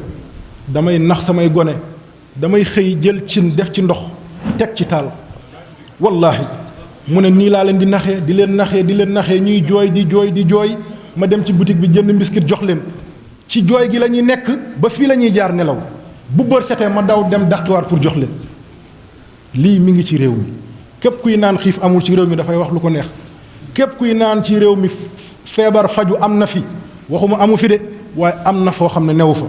damay nax samay gone damay xëy jël cin def ci ndox teg ci taal wallaahi mu ne nii laa leen di naxee di leen naxee ñuy jooy di jooy ma dem ci boutique bi jënd mbiskit jox leen ci jooy gi la ñuy nekk ba fii la ñuy jaar nelaw bu bër setee ma daw dem daxtuwaar pour jox leen lii mi ngi ci réew mi képp kuy naan xiif amul ci réew mi dafay wax lu ko neex képp kuy naan ci réew mi feebar faju am na fi waxuma amu fi de waaye am na foo xam ne newu fa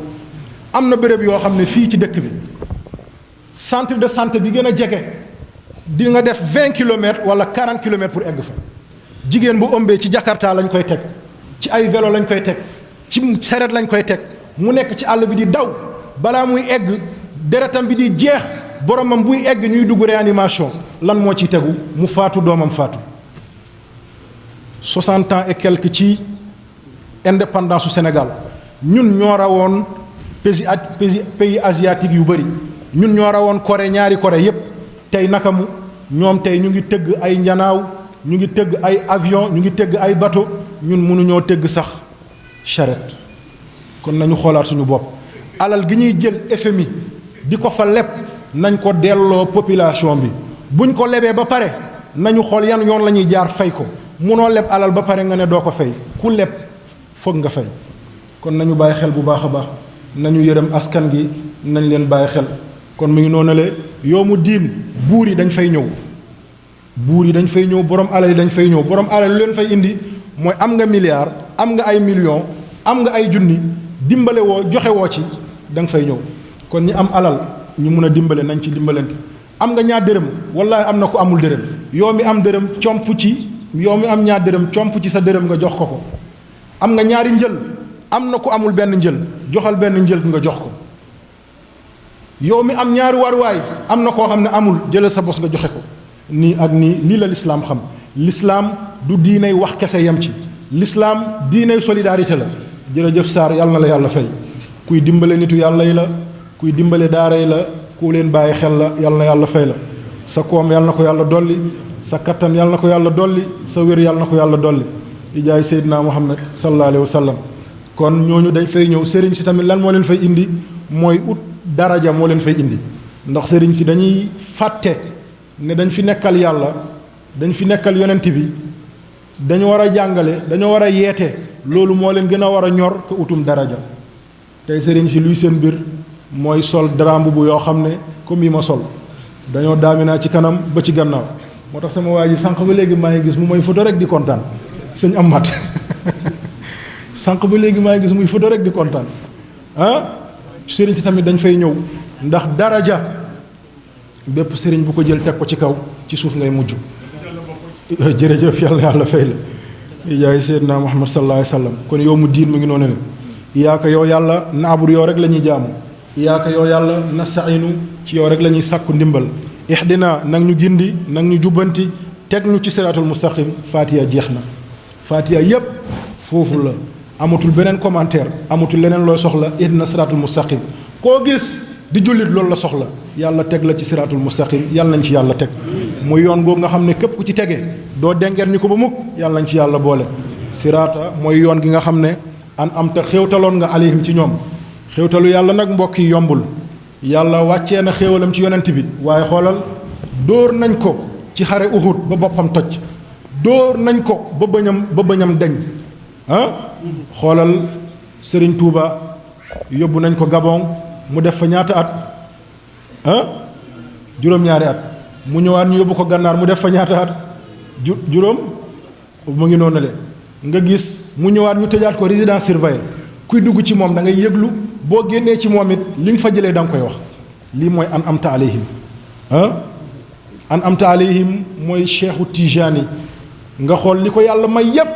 am na béréb yoo xam ne fii ci dëkk bi centre de santé bi gën a jege di nga def 20 kilomètres wala 40 kilomètres pour egg fa jigéen bu ëmbee ci Jakarta lañ koy teg ci ay vélo lañ koy teg ci saret lañ koy teg mu nekk ci àll bi di daw balaa muy egg deretam bi di jeex boromam buy egg ñuy dugg réanimation lan moo ciy tegu mu faatu doomam faatu 60 ans et quelques ci indépendance su Sénégal ñun ñoo rawoon pays asiatique yu bëri ñun ñoo rawoon Corée ñaari Corée yépp tey naka mu ñoom tey ñu ngi tëgg ay njanaaw ñu ngi tëgg ay avion ñu ngi tëgg ay bateau ñun mënuñoo tëgg sax charrette kon nañu xoolaat suñu bopp alal gi ñuy jël FMI di ko fa leb nañ ko delloo population bi buñ ko lebee ba pare nañu xool yan yoon la ñuy jaar fay ko munoo leb alal ba pare nga ne doo ko fay ku leb foog nga fay kon nañu bàyyi xel bu baax a baax nañu yërëm askan gi nañ leen bàyyi xel kon mu ngi noonale yow mu diin buur yi dañ fay ñëw borom alal yi dañ fay ñëw borom alal lu leen fay indi mooy am nga milliard am nga ay millions am nga ay junni dimbale woo joxe woo ci da nga fay ñëw kon ñi am alal ñu mun a dimbale nañ ci dimbalante am nga ñaar dërëm wallaahi am na ku amul dërëm yow mi am dërëm comp ci yow mi am ñaar dërëm comp ci sa dërëm nga jox ko am nga ñaari njël am na ku amul benn njël joxal benn njël nga jox ko yow mi am ñaari waruwaay am na koo xam ne amul jëlal sa bos nga joxe ko nii ak nii lii la lislaam xam lislaam du diinay wax kese yem ci lislaam diinay solidarité la jërëjëf Sarr yàlla na la yàlla fay kuy dimbale nitu yàlla yi la kuy dimbale daara yi la ku leen bàyyi xel la yàlla na yàlla fay la sa koom yàlla na ko yàlla dolli sa kattan yàlla na ko yàlla dolli sa wér yàlla na ko yàlla dolli di jaay Seydina Muhammad sallallahu alayhi wa sallam kon ñooñu dañ fay ñëw sëriñ si tamit lan moo leen fay indi mooy ut daraja moo leen fay indi ndax sëriñ si dañuy fàtte ne dañ fi nekkal yàlla dañ fi nekkal yonent bi dañu war a jàngale dañoo war a yeete loolu moo leen gën a war a ñor ko utum daraja tey sëriñ si luy seen mbir mooy sol drambu bu yoo xam ne comme yi ma sol dañoo daaminaa ci kanam ba ci gannaaw moo tax sama waa ji sànq ba léegi maa ngi gis mu may photo rek di kontaan sëñ Amath sànq ba léegi maa ngi gis muy photo rek di kontaan sëriñ si tamit dañ fay ñëw ndax daraja bépp sëriñ bu ko jël teg ko ci kaw ci suuf ngay mujj jërëjëf yàlla fay la yaay Seydina Muhammad sallallahu alayhi wa sallam kon yow mu diin mu ngi noonu ne iyaaka yow yàlla naabur yow rek la ñuy jaamu iyaaka yow yàlla nastainu ci yow rek la ñuy sàkku ndimbal ihdina nag ñu gindi nag ñu jubbanti teg ñu ci siraatul mustaqim Fatiha jeex na Fatiha yépp foofu la amatul beneen commentaire amatul leneen looy soxla ihdina siraatul mustaqim koo gis di jullit loolu la soxla yàlla teg la ci siraatul mustaqim yàlla nañ ci yàlla teg muy yoon googu nga xam ne képp ku ci tegee doo dengeer ñu ko ba mukk yàlla nañ ci yàlla boole siraata mooy yoon gi nga xam ne an am te xéewtaloon nga alayhim ci ñoom xéewtalu yàlla nag mbokk yi yombul yàlla wàccee na xéewalam ci yonent bi waaye xoolal dóor nañ ko ci xare Uhud ba boppam toj dóor nañ ko ba bëñam deñ xoolal Serigne Touba yóbbu nañ ko Gabon mu def fa ñaata at juróom-ñaari at mu ñëwaat ñu yóbbu ko Gànnaar mu def fa ñaata at juróom mu ngi noonu le nga gis mu ñëwaat ñu tëjaat ko résidence surveillée kuy dugg ci moom da ngay yëglu boo génnee ci moom it li nga fa jëlee da nga koy wax lii mooy an amta alayhim an amta alayhim mooy Cheikhu Tijani nga xool li ko yàlla may yépp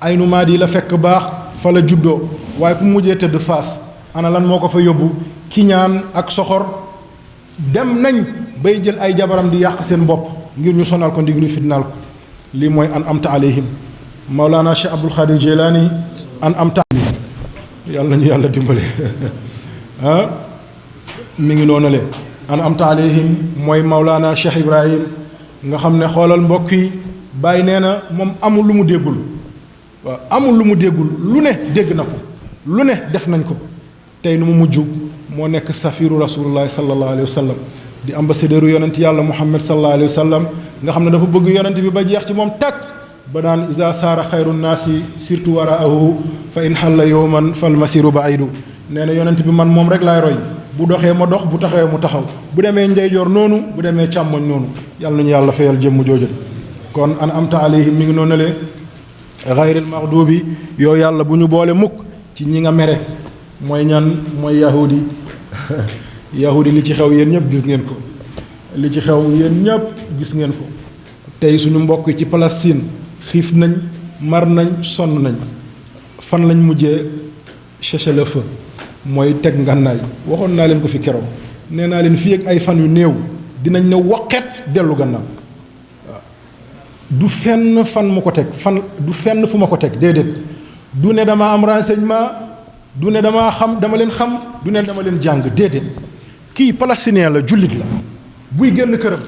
aynu maadi la fekk baax fa la juddoo waaye fu mujjee tëdd faas ana lan moo ko fa yóbbu kiñaan ak soxor dem nañ bay jël ay jabaram di yàq seen bopp ngir ñu sonal ko ndig ñu fitnaal ko lii mooy an amta alayhim Maulana Cheikh Abdul Xaadir Jeylaani an amta yàlla ñu yàlla dimbale mi ngi noonu le an amta alayhim mooy Maulana Cheikh Ibrahim nga xam ne xoolal mbokk yi bàyyi nee na moom amul lu mu déggul waaw amul lu mu déggul lu ne dégg na ko lu ne def nañ ko tey nu mu mujj moo nekk safiru rasulullahi sallallahu alayhi wa sallam di ambassadeur yonent yàlla Muhammad sallallahu alayhi wa sallam nga xam ne dafa bëgg yonent bi ba jeex ci moom takk ba daan isa saara xayru naasi surtout waraahu fa in xalla yowman fal masiru baidu nee na yonent bi man moom rek laay roy bu doxee ma dox bu taxawee mu taxaw bu demee ndeyjoor noonu bu demee càmmoñ noonu yàlla nañu yàlla fayal jëmm jooju kon an amta alayhim mi ngi noonu le xayril maxdubi yow yàlla bu ñu boole mukk ci ñi nga mere mooy ñan mooy yahudi yahudi li ci xew yéen ñëpp gis ngeen ko li ci xew yéen ñëpp gis ngeen ko tey suñu mbokk yi ci Palestine xiif nañ mar nañ sonn nañ fan lañ mujjee cessez-le-feu mooy teg ngànnaay waxoon naa leen ko fi keroog nee naa leen fii ak ay fan yu néew dinañ ne waqet dellu gannaaw waaw du fenn fan mu ko teg fan du fenn fu ma ko teg déedéet du ne dama am renseignement du ne dama xam dama leen xam du ne dama leen jàng déedéet kii palestinien la jullit la buy génn këram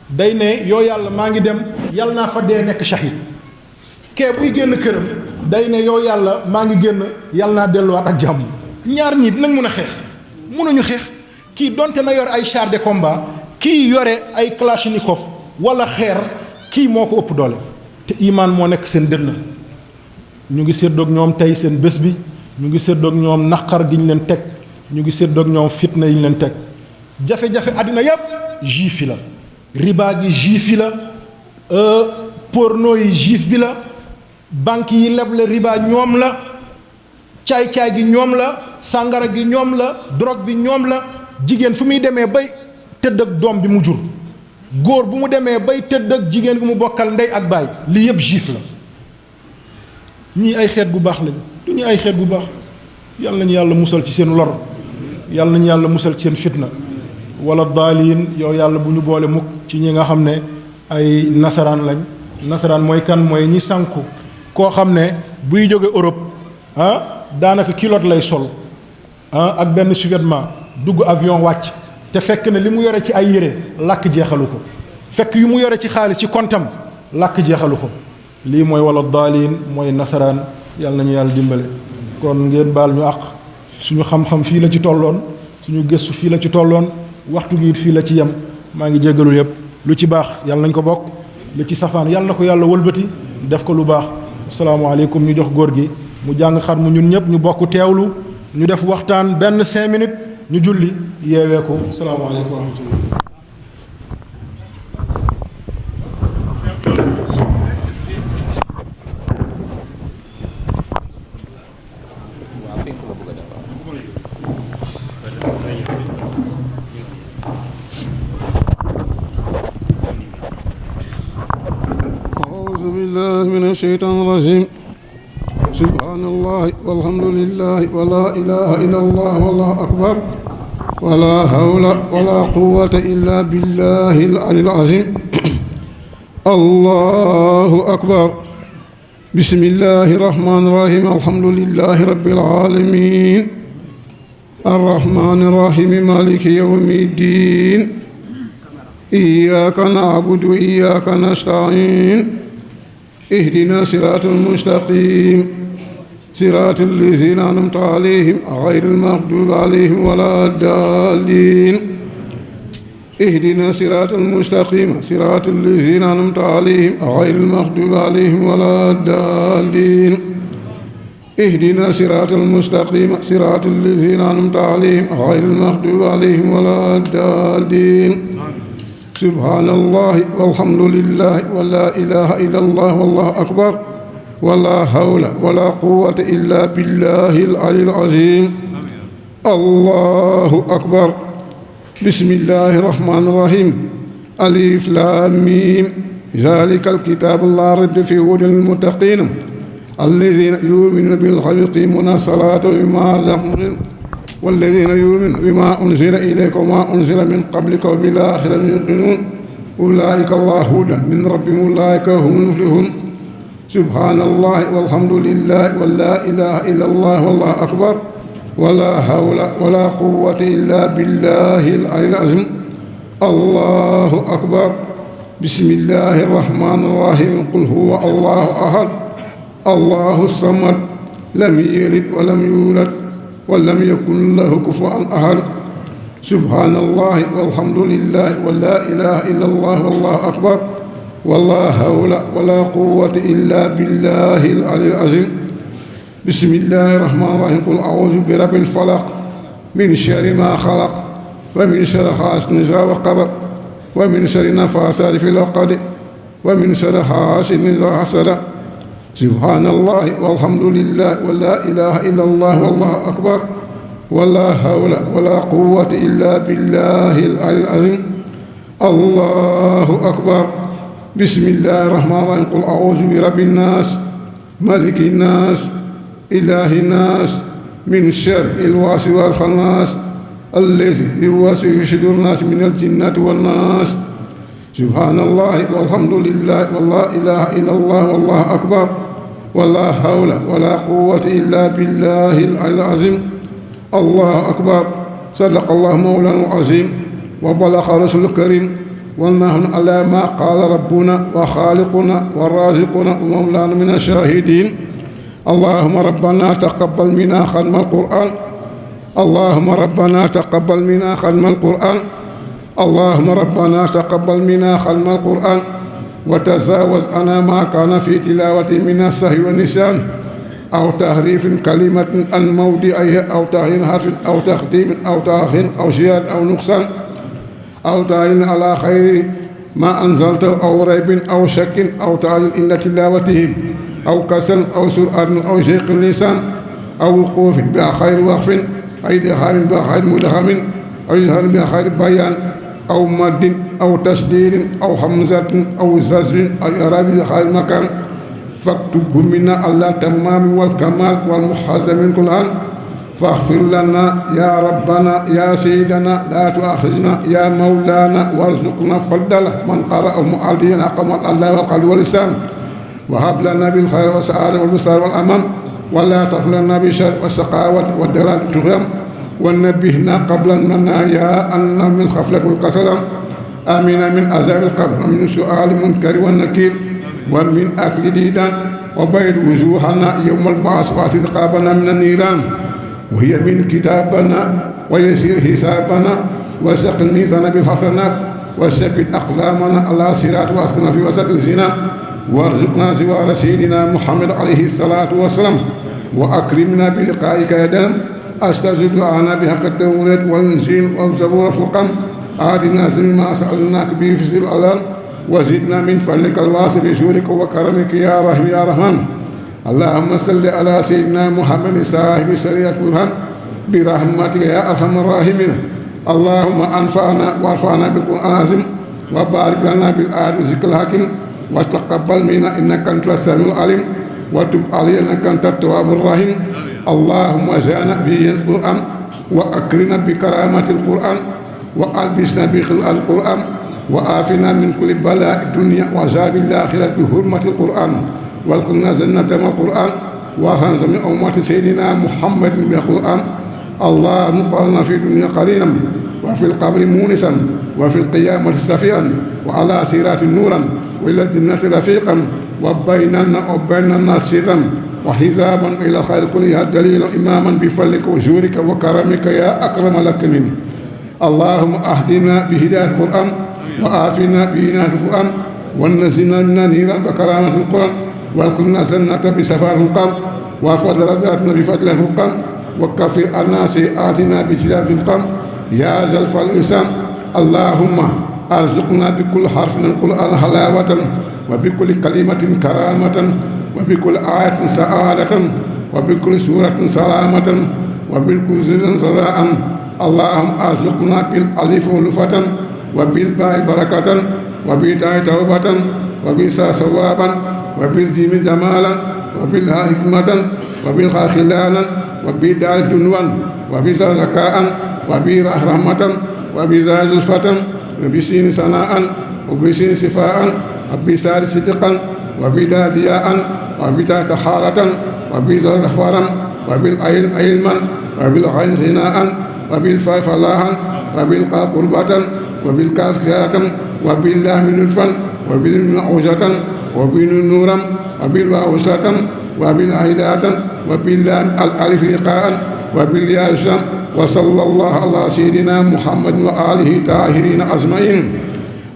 day ne yow yàlla maa ngi dem yàlla naa fa dee nekk shahid kee buy génn këram day ne yow yàlla maa ngi génn yàlla naa delluwaat ak jàmm ñaar ñii dinañ mën a xeex mënuñu xeex kii donte na yor ay char de combat kii yore ay kalachnikov wala xeer kii moo ko ëpp doole te imaan moo nekk seen dënn ñu ngi séddoog ñoom tey seen bés bi ñu ngi séddoog ñoom naqar gi ñu leen teg ñu ngi séddoog ñoom fitna yi ñu leen teg jafe-jafe àddina yépp juif yi la riba gi juif yi la porno yi juif bi la banque yi leble riba ñoom la caay-caay gi ñoom la sàngara gi ñoom la drogue bi ñoom la jigéen fu muy demee bay tëdd ak doom bi mu jur góor bu mu demee bay tëdd ak jigéen gu mu bokkal ndey ak baay lii yëpp juif la ñii ay xeet gu baax lañ du ñu ay xeet gu baax yàlla nañu yàlla musal ci seen lor yàlla nañu yàlla musal ci seen fitna wala daaliin yow yàlla bu ñu boole mukk ci ñi nga xam ne ay nasaraan lañ nasaraan mooy kan mooy ñi sànku koo xam ne buy jóge Europe daanaka kilote lay sol ak benn sous-vêtement dugg avion wàcc te fekk ne li mu yore ci ay yére làkk jeexalu ko fekk yu mu yore ci xaalis ci kontam làkk jeexalu ko lii mooy wala daaliin mooy nasaraan yàlla nañu yàlla dimbale kon ngeen baal ñu àq suñu xam-xam fii la ci tolloon suñu gëstu fii la ci tolloon waxtu gi it fii la ci yem maa ngi jéggalul yépp lu ci baax yàlla nañ ko bokk lu ci safaan yàlla na ko yàlla wëlbati def ko lu baax asalaamaaleykum ñu jox góor gi mu jàng xar mu ñun ñëpp ñu bokk teewlu ñu def waxtaan benn 5 minutes ñu julli yeewee ko salaamaaleykum wa rahmatullah. أعوذ بالله من الشيطان الرجيم. سبحان الله والحمد لله ولا إله إلا الله والله أكبر ولا حول ولا قوة إلا بالله العلي العظيم. الله أكبر. بسم الله الرحمن الرحيم. الحمد لله رب العالمين الرحمن الرحيم مالك يوم الدين إياك نعبد وإياك نستعين اهدنا صراط المستقيم صراط الذين أنعمت عليهم غير المغضوب عليهم ولا الضالين اهدنا صراط المستقيم صراط الذين أنعمت عليهم غير المغضوب عليهم ولا الضالين اهدنا صراط المستقيم صراط الذين أنعمت عليهم غير المغضوب عليهم ولا الضالين سبحان الله والحمد لله ولا إله إلا الله والله أكبر ولا حول ولا قوة إلا بالله العلي العظيم. الله أكبر. بسم الله الرحمن الرحيم. ألف لام ميم ذلك الكتاب لا ريب فيه هدى للمتقين الذين يؤمنون بالغيب ويقيمون الصلاة ومما رزقناهم والذين يؤمنون بما أنزل إليك وما أنزل من قبلك وبالآخرة يوقنون أولئك الله هدى من ربهم أولئك هم المفلحون. سبحان الله والحمد لله ولا إله إلا الله والله أكبر ولا حول ولا قوة إلا بالله العلي العظيم. الله أكبر. بسم الله الرحمن الرحيم. قل هو الله أحد الله الصمد لم يلد ولم يولد ولم يكن له كفوا أحد. سبحان الله والحمد لله ولا إله إلا الله والله أكبر ولا حول ولا قوة إلا بالله العلي العظيم. بسم الله الرحمن الرحيم. قل أعوذ برب الفلق من شر ما خلق ومن شر حاسد إذا وقب ومن شر النفاثات في العقد ومن شر حاسد إذا حسد. سبحان الله والحمد لله ولا إله إلا الله والله أكبر ولا حول ولا قوة إلا بالله العلي العظيم. الله أكبر. بسم الله الرحمن الرحيم. قل أعوذ برب الناس ملك الناس إله الناس من شر الواسوس والخناس الذي يوسوس في صدور الناس من الجنة والناس. سبحان الله والحمد لله ولا إله إلا الله والله أكبر ولا حول ولا قوة إلا بالله العلي العظيم. الله أكبر. صدق الله مولانا العظيم وبلغ رسول الكريم ونحن على ما قال ربنا وخالقنا ورازقنا ومولانا من الشاهدين. اللهم ربنا تقبل منا ختم القرآن. اللهم ربنا تقبل منا ختم القرآن. اللهم ربنا تقبل منا ختم القرآن وتجاوز عنا ما كان في تلاوته من السهو والنسيان أو تحريف كلمة عن موضعها أو تغيير حرف أو تقديم أو تأخير أو زيادة أو نقصان أو تعليل على خير ما أنزلته أو ريب أو شك أو تعليل إن تلاوته أو كسل أو سرعة أو شيق اللسان أو وقوف بخير وقف أو إدخال بخير مدخم أو إظهار بخير بيان أو مد أو تشديد أو حمزة أو زجر أو إعراب بخير مكان فاكتبه منا على التمام والكمال والمحزم من كل آن. فاغفر لنا يا ربنا يا سيدنا لا تؤاخذنا يا مولانا وارزقنا فضل من قرأ معاديا أقام الله والقلب واللسان. وهب لنا بالخير والسعادة والبصر والأمان ولا تغفر لنا بالشر والسقاوة والدلال والطغيان ونبهنا قبل المنايا أن من خفلة الكسل آمين من عذاب القبر ومن سؤال المنكر والنكير ومن أكل ديدان وبيض وجوهنا يوم البعث واعتقابنا من النيران وهي من كتابنا ويسير حسابنا وسق الميزان بالحسنات وثبت أقدامنا على صراط واسكنا في وسط الزنا وارزقنا سوى سيدنا محمد عليه الصلاة والسلام وأكرمنا بلقائك يا دم أستجب دعانا بحق التوراة والإنجيل والزبور الفرقان آتنا ما سألناك به في سر الألام وزدنا من فضلك الواسع بجودك وكرمك يا رحيم يا رحمن اللهم صل على سيدنا محمد صاحب شريعة القرآن برحمتك يا أرحم الراحمين اللهم أنفعنا وارفعنا بالقرآن العظيم وبارك لنا بالآيات والذكر الحكيم وتقبل منا إنك أنت السميع العليم وتب علينا إنك أنت التواب الرحيم اللهم زينا به القرآن وأكرمنا بكرامة القرآن وألبسنا بخلق القرآن وآفنا من كل بلاء الدنيا وعذاب الآخرة بحرمة القرآن والقنا جنة مع القرآن وخنز من أمة سيدنا محمد بالقرآن اللهم اقبلنا في الدنيا قليلا وفي القبر مونسا وفي القيامة سفيا وعلى صراط نورا وإلى الجنة رفيقا وبيننا وبين الناس سرا وحزابا إلى خير كلها دليلا إماما بفضلك وجودك وكرمك يا أكرم الأكرمين اللهم أهدنا بهداية القرآن وآفنا بعناية القرآن ونزلنا منا نيرا بكرامة القرآن والقنا جنة بسفار القرآن وارفع درجاتنا بفضل القرآن وكفر عنا سيئاتنا بجلال القرآن يا ذا الفضل والإحسان اللهم ارزقنا بكل حرف من القرآن حلاوة وبكل كلمة كرامة وبكل آية سعادة وبكل سورة سلامة وبكل زر صلاة اللهم ارزقنا بالألف ولفة وبالباء بركة وبالتاء توبة وبالساء ثوابا وبالجيم جمالا وبالهاء حكمة وبالخاء خلالا وبالدال جنوا وبالزاء ذكاء وبالراء رحمة وبالزاء زلفة وبالسين ثناء وبالسين صفاء وبالسال صدقا وبالدال ضياء وبالتاء طهارة وبالزاء غفارا وبالعين علما وبالغين غناء وبالفاء فلاحا وبالقاف قربة وبالكاف خيرة وبالله من لطفا وبالمن عوجة وبالنون نورا وبالواو وسلة وبالهداية وباللام الألف لقاء وبالياء يسرا وصلى الله على سيدنا محمد وآله طاهرين أجمعين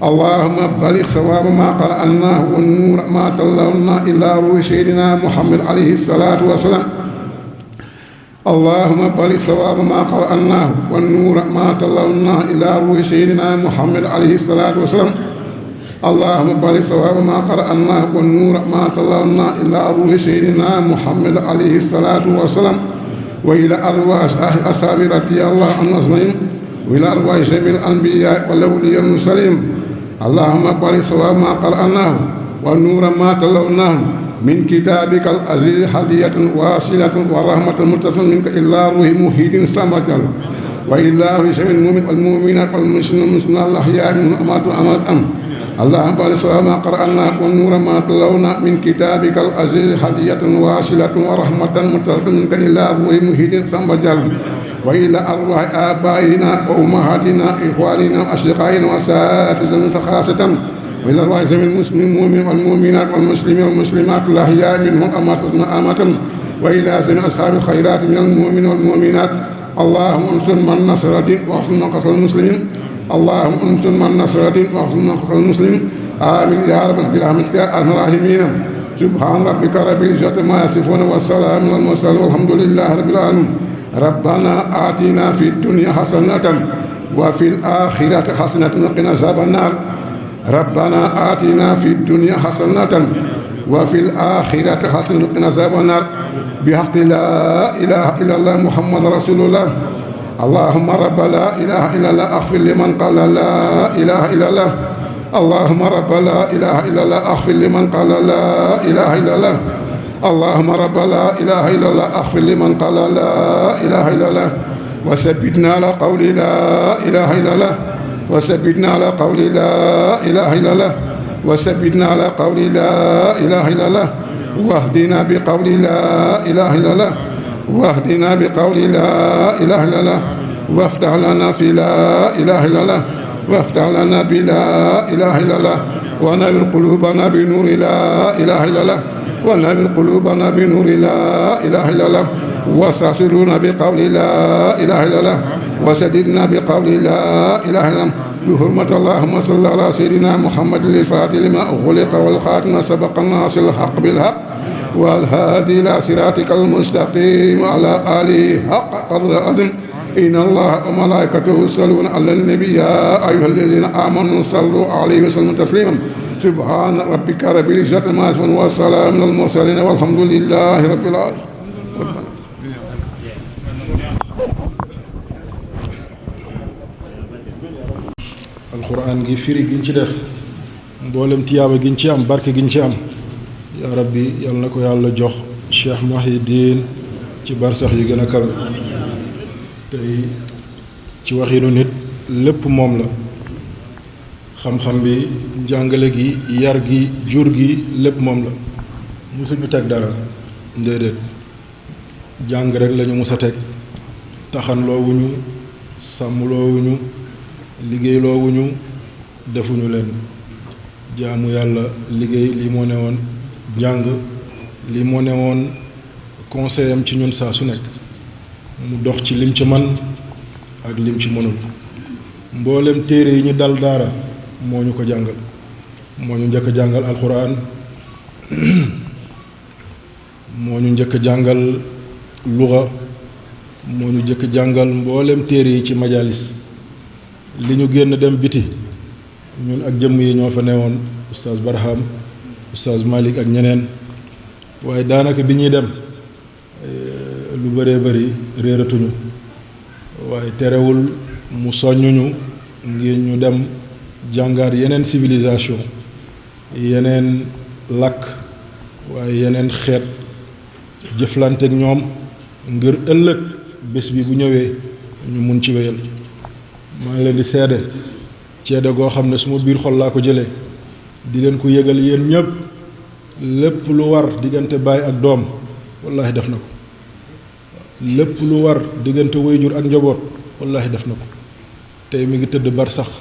اللهم بلغ ثواب ما قرأناه والنور ما تلونا إلى روح سيدنا محمد عليه الصلاة والسلام اللهم بلغ ثواب ما قرأناه والنور ما تلونا إلى روح سيدنا محمد عليه الصلاة والسلام اللهم بلغ ثواب ما قرأناه والنور ما تلونا إلى روح سيدنا محمد عليه الصلاة والسلام وإلى أرواح أصحاب رضي الله عنهم أجمعين وإلى أرواح جميع الأنبياء والأولياء المرسلين اللهم بلغ ثواب ما قرأناه والنور ما تلوناه من كتابك العزيز هدية واصلة ورحمة متصل منك إلا روح مهيد سمجل وإلا روح جميع المؤمن والمؤمنات والمسلمين والمسلمات الأحياء منهم أمات أمات اللهم بارك ثواب ما قرأنا والنور ما تلونا من كتابك العزيز هدية واصلة ورحمة متصل منك إلا روح مهيد سمجل وإلى أرواح آبائنا وأمهاتنا إخواننا وأشقائنا وأساتذتنا خاصة وإلى أرواح جميع المسلمين المؤمنين والمؤمنات والمسلمين والمسلمات الأحياء منهم أمة وإلى جميع أصحاب الخيرات من المؤمنين والمؤمنات اللهم انصر من نصر الدين واحسن من قصر المسلمين اللهم انصر من نصر الدين واحسن من قصر المسلمين آمين يا رب برحمتك يا أرحم الراحمين سبحان ربك رب العزة ما يصفون والسلام على المرسلين والحمد لله رب العالمين ربنا آتنا في الدنيا حسنة وفي الآخرة حسنة وقنا عذاب النار ربنا آتنا في الدنيا حسنة وفي الآخرة حسنة وقنا عذاب النار بحق لا إله إلا الله محمد رسول الله اللهم رب لا إله إلا الله أغفر لمن قال لا إله إلا الله اللهم رب لا إله إلا الله أغفر لمن قال لا إله إلا الله اللهم رب لا إله إلا الله أغفر لمن قال لا إله إلا الله وثبتنا على قول لا إله إلا الله وثبتنا على قول لا إله إلا الله وثبتنا على قول لا إله إلا الله واهدنا بقول لا إله إلا الله واهدنا بقول لا إله إلا الله وافتح لنا في لا إله إلا الله وافتح لنا بلا إله إلا الله ونور قلوبنا بنور لا إله إلا الله ونور قلوبنا بنور لا إله إلا الله واسترسلنا بقول لا إله إلا الله وسددنا بقول لا إله إلا الله بحرمة اللهم صل على سيدنا محمد الفاتح لما أغلق والخاتم سبق الناصر الحق بالحق والهادي إلى صراطك المستقيم وعلى آله حق قدر العظيم إن الله وملائكته يصلون على النبي يا أيها الذين آمنوا صلوا عليه وسلموا تسليما سبحان ربك رب العزة عما يصفون والسلام على المرسلين والحمد لله رب العالمين. alxuraan gi firi giñ ci def mboolem tiyaaba giñ ci am barke giñ ci am yaa rabbi yal na ko yàlla jox Cheikh Mouhidine ci barsax yi gën a kawe tey ci waxinu nit lépp moom la xam-xam bi njàngale gi yar gi jur gi lépp moom la musuñu teg dara déedéet jàng rek lañu mus a teg taxanloowuñu sàmmloowuñu liggéeyloowuñu defuñu leen jaamu yàlla liggéey lii moo ne woon jàng lii moo ne woon conseil am ci ñun saa su nekk mu dox ci lim ci man ak lim ci mënul mboolem téere yi ñu dal daara moo ñu ko jàngal moo ñu njëkk a jàngal alxuraan moo ñu njëkk a jàngal luga moo ñu njëkk a jàngal mboolem téere yi ci majalis li ñu génn dem biti ñun ak jëmm yi ñoo fa newoon oustaz Barham oustaz Malik ak ñeneen waaye daanaka bi ñuy dem lu bëree bëri réeratuñu waaye terewul mu soññuñu ngir ñu dem jàngaat yeneen civilisation yeneen làkk waaye yeneen xeet jëflanteek ñoom ngir ëllëg bés bi bu ñëwee ñu mun ci wéyal maa ngi leen di seede goo xam ne suma biir xol laa ko jëlee di leen ko yëgal yéen ñëpp lépp lu war diggante baay ak doom wallaahi def na ko lépp lu war diggante wayjur ak njaboot wallaahi def na ko tey mi ngi tëdd bar sax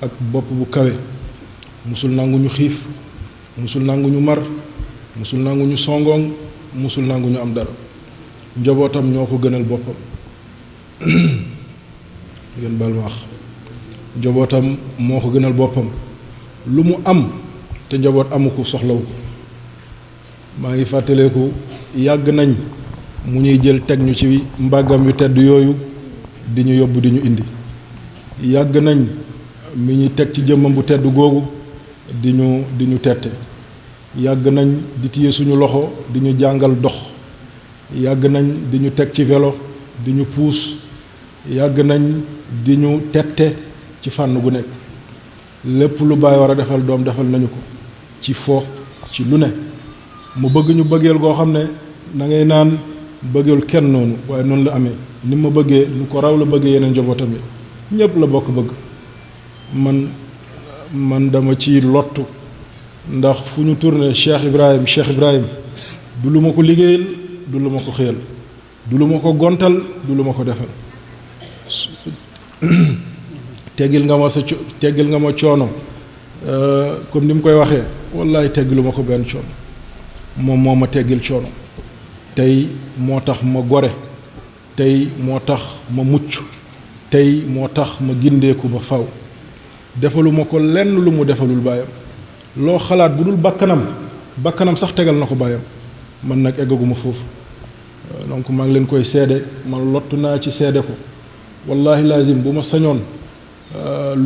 ak bopp bu kawe musul nangu ñu xiif musul nangu ñu mar musul nangu ñu songoŋ musul nangu ñu am dara njabootam ñoo ko gënal boppam ngeen baal ma wax njabootam moo ko gënal boppam lu mu am te njaboot amu ko soxlawu ko maa ngi fàttaleeku yàgg nañ mu ñuy jël teg ñu ci mbàggam yu tedd yooyu di ñu yóbbu di ñu indi yàgg nañ mi ñuy teg ci jëmmam bu tedd googu di ñu tette yàgg nañ di téye suñu loxo di ñu jàngal dox yàgg nañ di ñu teg ci vélo di ñu puus yàgg nañ di ñu tette ci fànn bu nekk lépp lu baay war a defal doom defal nañu ko ci fo ci lu ne mu bëgg ñu bëggeel goo xam ne da ngay naan bëggeel kenn noonu waaye noonu la amee ni ma bëggee nu ko raw la bëggee yeneen njabootam yi ñépp la bokk bëgg man dama ci lottu ndax fu ñu tourné Cheikh Ibrahim du lu ma ko liggéeyal du lu ma ko xëyal du lu ma ko gontal du lu ma ko defal teggil nga ma coono comme ni mu koy waxee wallaay teggilu ma ko benn coono moom moo ma teggil coono tey moo tax ma gore tey moo tax ma mucc tey moo tax ma gindeeku ba faw defaluma ko lenn lu mu defalul baayam loo xalaat bu dul bakkanam sax tegal na ko baayam man nag eggaguma foofu donc maa ngi leen koy seede man lottu naa ci seede ko wallahi lazim bu ma sañoon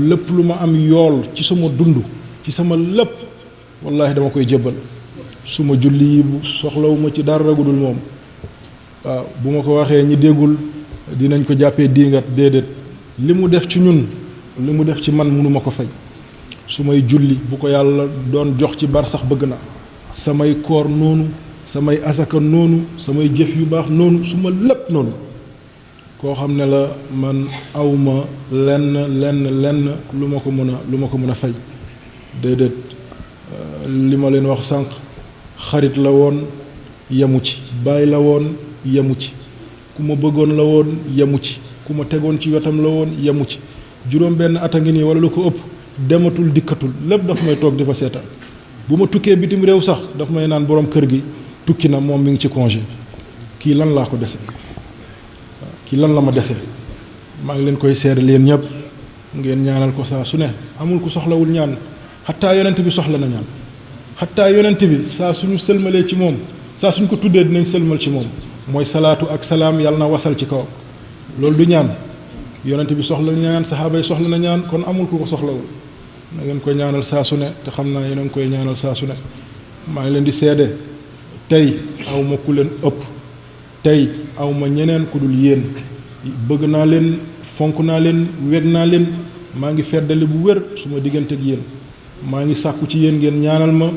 lépp lu ma am yool ci sama dund ci sama lépp wallahi dama koy jébbal suma julli yi soxlawuma ci dara gudul moom waaw bu ma ko waxee ñi déggul dinañ ko jàppee diingat déedéet li mu def ci ñun li mu def ci man mënuma ko fay su may julli bu ko yàlla doon jox ci bar sax bëgg na samay koor noonu samay asaka noonu samay jëf yu baax noonu su ma lépp noonu koo xam ne la man awma lenn lu ma ko mën a fay déedéet li ma leen wax sànq xarit la woon yemu ci baay la woon yemu ci ku ma bëggoon la woon yemu ci ku ma tegoon ci wetam la woon yemu ci juróom benn at a ngi nii wala lu ko ëpp dematul dikkatul lépp daf may toog di fa seetaan bu ma tukkee bitim réew sax daf may naan borom kër gi tukki na moom mi ngi ci congé kii lan laa ko dese kii lan la ma dese maa ngi leen koy seede leen ñëpp ngeen ñaanal ko saa su ne amul ku soxlawul ñaan xataa yonent bi soxla na ñaan xattaa yonent bi saa suñu sëlmalee ci moom saa suñ ko tuddee dinañ sëlmal ci moom mooy salaatu ak salaam yàlla na wasal ci kaw loolu du ñaan yonent bi soxla na ñaan saxaaba yi soxla na ñaan kon amul ku ko soxlawul na ngeen koy ñaanal saa su ne te xam naa yéen a ngi koy ñaanal saa su ne maa ngi leen di seede tey aw ma ku leen ëpp tey aw ma ñeneen ku dul yéen bëgg naa leen fonk naa leen weg naa leen maa ngi feddali bu wér su ma diggante ak yéen maa ngi sàkku ci yéen ngeen ñaanal ma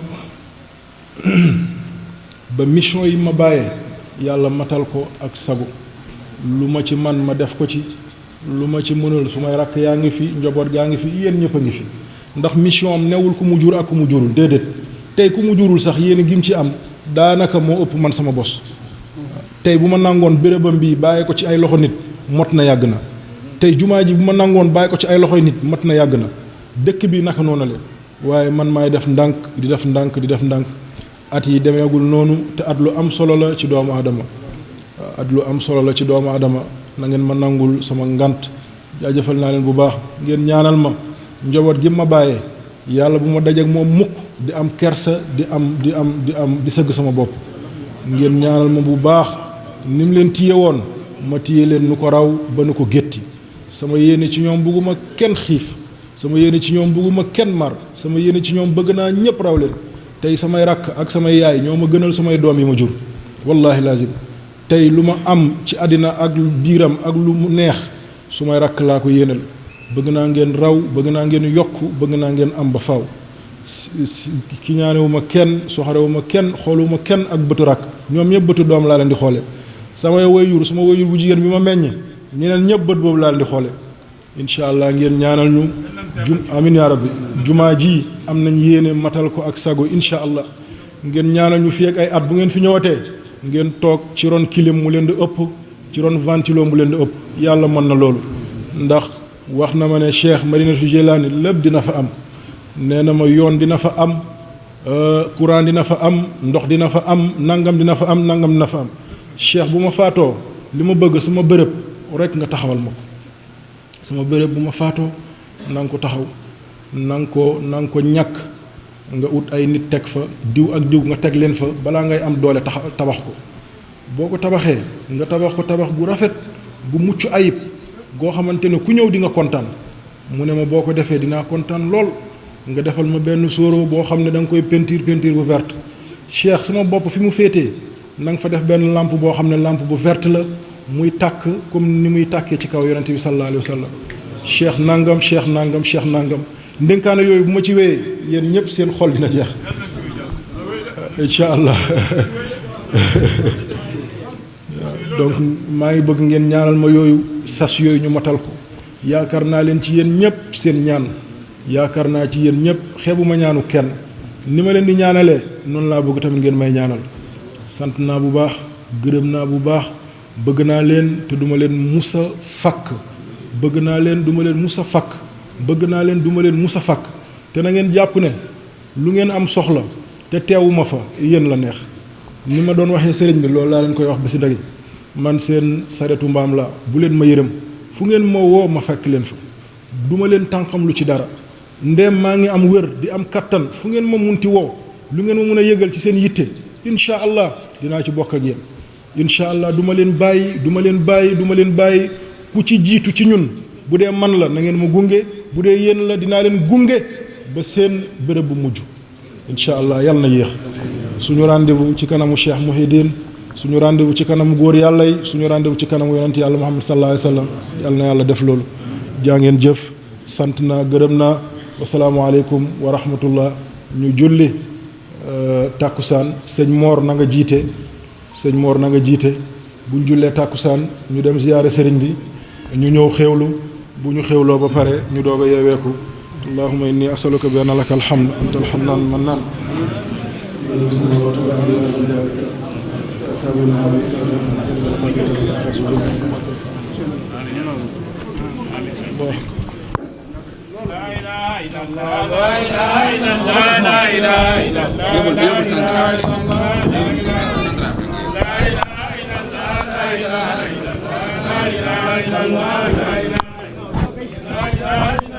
ba mission yi ma bàyyee yàlla matal ko ak sago lu ma ci man ma def ko ci lu ma ci mënul su may rakk yaa ngi fi njaboot gaa ngi fi yéen ñëpp a ngi fi ndax mission am newul ku mu jur ak ku mu jurul déedéet tey ku mu jurul sax yéen gim ci am daanaka moo ëpp man sama bos tey bu ma nangoon bérébam bii bàyyi ko ci ay loxo nit mot na yàgg na tey jumaa ji bu ma nangoon bàyyi ko ci ay loxoy nit mot na yàgg na dëkk bi naka noonu la waaye man maay def ndànk di def ndànk di def ndànk at yi demeegul noonu te at lu am solo la ci doomu aadama at lu am solo la ci doomu aadama na ngeen ma nangul sama ngant jaajëfal naa leen bu baax ngeen ñaanal ma njaboot gi ma bàyyee yàlla bu ma dajeek moom mukk di am kersa di sëgg sama bopp ngeen ñaanal ma bu baax ni mu leen téye woon ma téye leen nu ko raw ba nu ko gétti sama yéene ci ñoom bëgguma kenn xiif sama yéene ci ñoom bëgguma kenn mar sama yéene ci ñoom bëgg naa ñëpp raw leen tey samay rakk ak samay yaay ñoo ma gënal samay doom yi ma jur wallahi lazim tey lu ma am ci àddina ak biiram ak lu mu neex su may rakk laa ko yéenal bëgg naa ngeen raw bëgg naa ngeen yokk bëgg naa ngeen am ba faw ki ñaanewuma kenn soxarewuma kenn xooluma kenn ak bëtu rakk ñoom ñëpp bëtu doom laa leen di xoole samay wayjur suma wayjur bu jigéen bi ma meññe ñeneen ñëpp bët boobu laa leen di xoole incha allah ngeen ñaanal ñu amin yaa rabbi jumaa ji am nañ yéene matal ko ak sago incha allah ngeen ñaanal ñu fi ak ay at bu ngeen fi ñëwatee ngeen toog ci ron kilim mu leen di ëpp ci ron ventilo mu leen di ëpp yàlla mën na loolu ndax wax na ma ne Cheikh Madinatu Jeylaani lépp dina fa am nee na ma yoon dina fa am courant dina fa am ndox dina fa am nangam dina fa am nangam dina fa am Cheikh bu ma faatoo li ma bëgg sama bërëb rek nga taxawal ma ko sama bërëb bu ma faatoo na nga ko taxaw na nga ko ñàkk nga ut ay nit teg fa diw ak diw nga teg leen fa balaa ngay am doole tabax ko boo ko tabaxee nga tabax ko tabax gu rafet gu mucc ayib goo xamante ne ku ñëw di nga kontaan mu ne ma boo ko defee dinaa kontaan lool nga defal ma benn sóoro boo xam ne da nga koy peinture bu verte Cheikh sama bopp fi mu féetee na nga fa def benn lampe boo xam ne lampe bu verte la muy tàkk comme ni muy tàkkee ci kaw yonente bi sallallahu alayhi wa sallam cheikh nangam cheikh nangam cheikh nangam ndénkaane yooyu bu ma ci wéyee yéen ñëpp seen xol dina jeex incha allah donc maa ngi bëgg ngeen ñaanal ma yooyu sas yooyu ñu matal ko yaakaar naa leen ci yéen ñëpp seen ñaan yaakaar naa ci yéen ñëpp xeebu ma ñaanu kenn ni ma leen di ñaanalee noonu laa bëgg tamit ngeen may ñaanal sant naa bu baax gërëm naa bu baax bëgg naa leen te duma leen musa fakk bëgg naa leen duma leen musa fakk bëgg naa leen duma leen musa fakk te na ngeen jàpp ne lu ngeen am soxla te teewuma fa yéen la neex ni ma doon waxee sëriñ bi loolu laa leen koy wax ba si dagi man seen saretu mbaam la bu leen ma yërëm fu ngeen ma woo ma fekk leen fa duma leen tànqam lu ci dara ndéem maa ngi am wér di am kattan fu ngeen ma munti woo lu ngeen ma mun a yëgal ci seen yitte incha allah dinaa ci bokk ak yéen incha allah duma leen bàyyi duma leen bàyyi ku ci jiitu ci ñun bu dee man la na ngeen ma gunge bu dee yéen la dinaa leen gunge ba seen bërëb bu mujj incha allah yàlla na yéex suñu rendez-vous ci kanamu Cheikh Mouhidine suñu rendez-vous ci kanamu góor yàlla yi suñu rendez-vous ci kanamu yonent yàlla Muhammad sallallahu alayhi wa sallam yàlla na yàlla def loolu jaa ngeen jëf sant naa gërëm naa wasalaamualeykum wa rahmatullah ñu julli tàkkusaan sëñ Mor na nga jiite sëñ Mor na nga jiite bu ñu jullee tàkkusaan ñu dem ziyaare sëriñ bi ñu ñëw xéewlu bu ñu xéewloo ba pare ñu doog a yeeweeku allahumma inni asaluka bi anna laka alhamd anta alxannaan mannaan la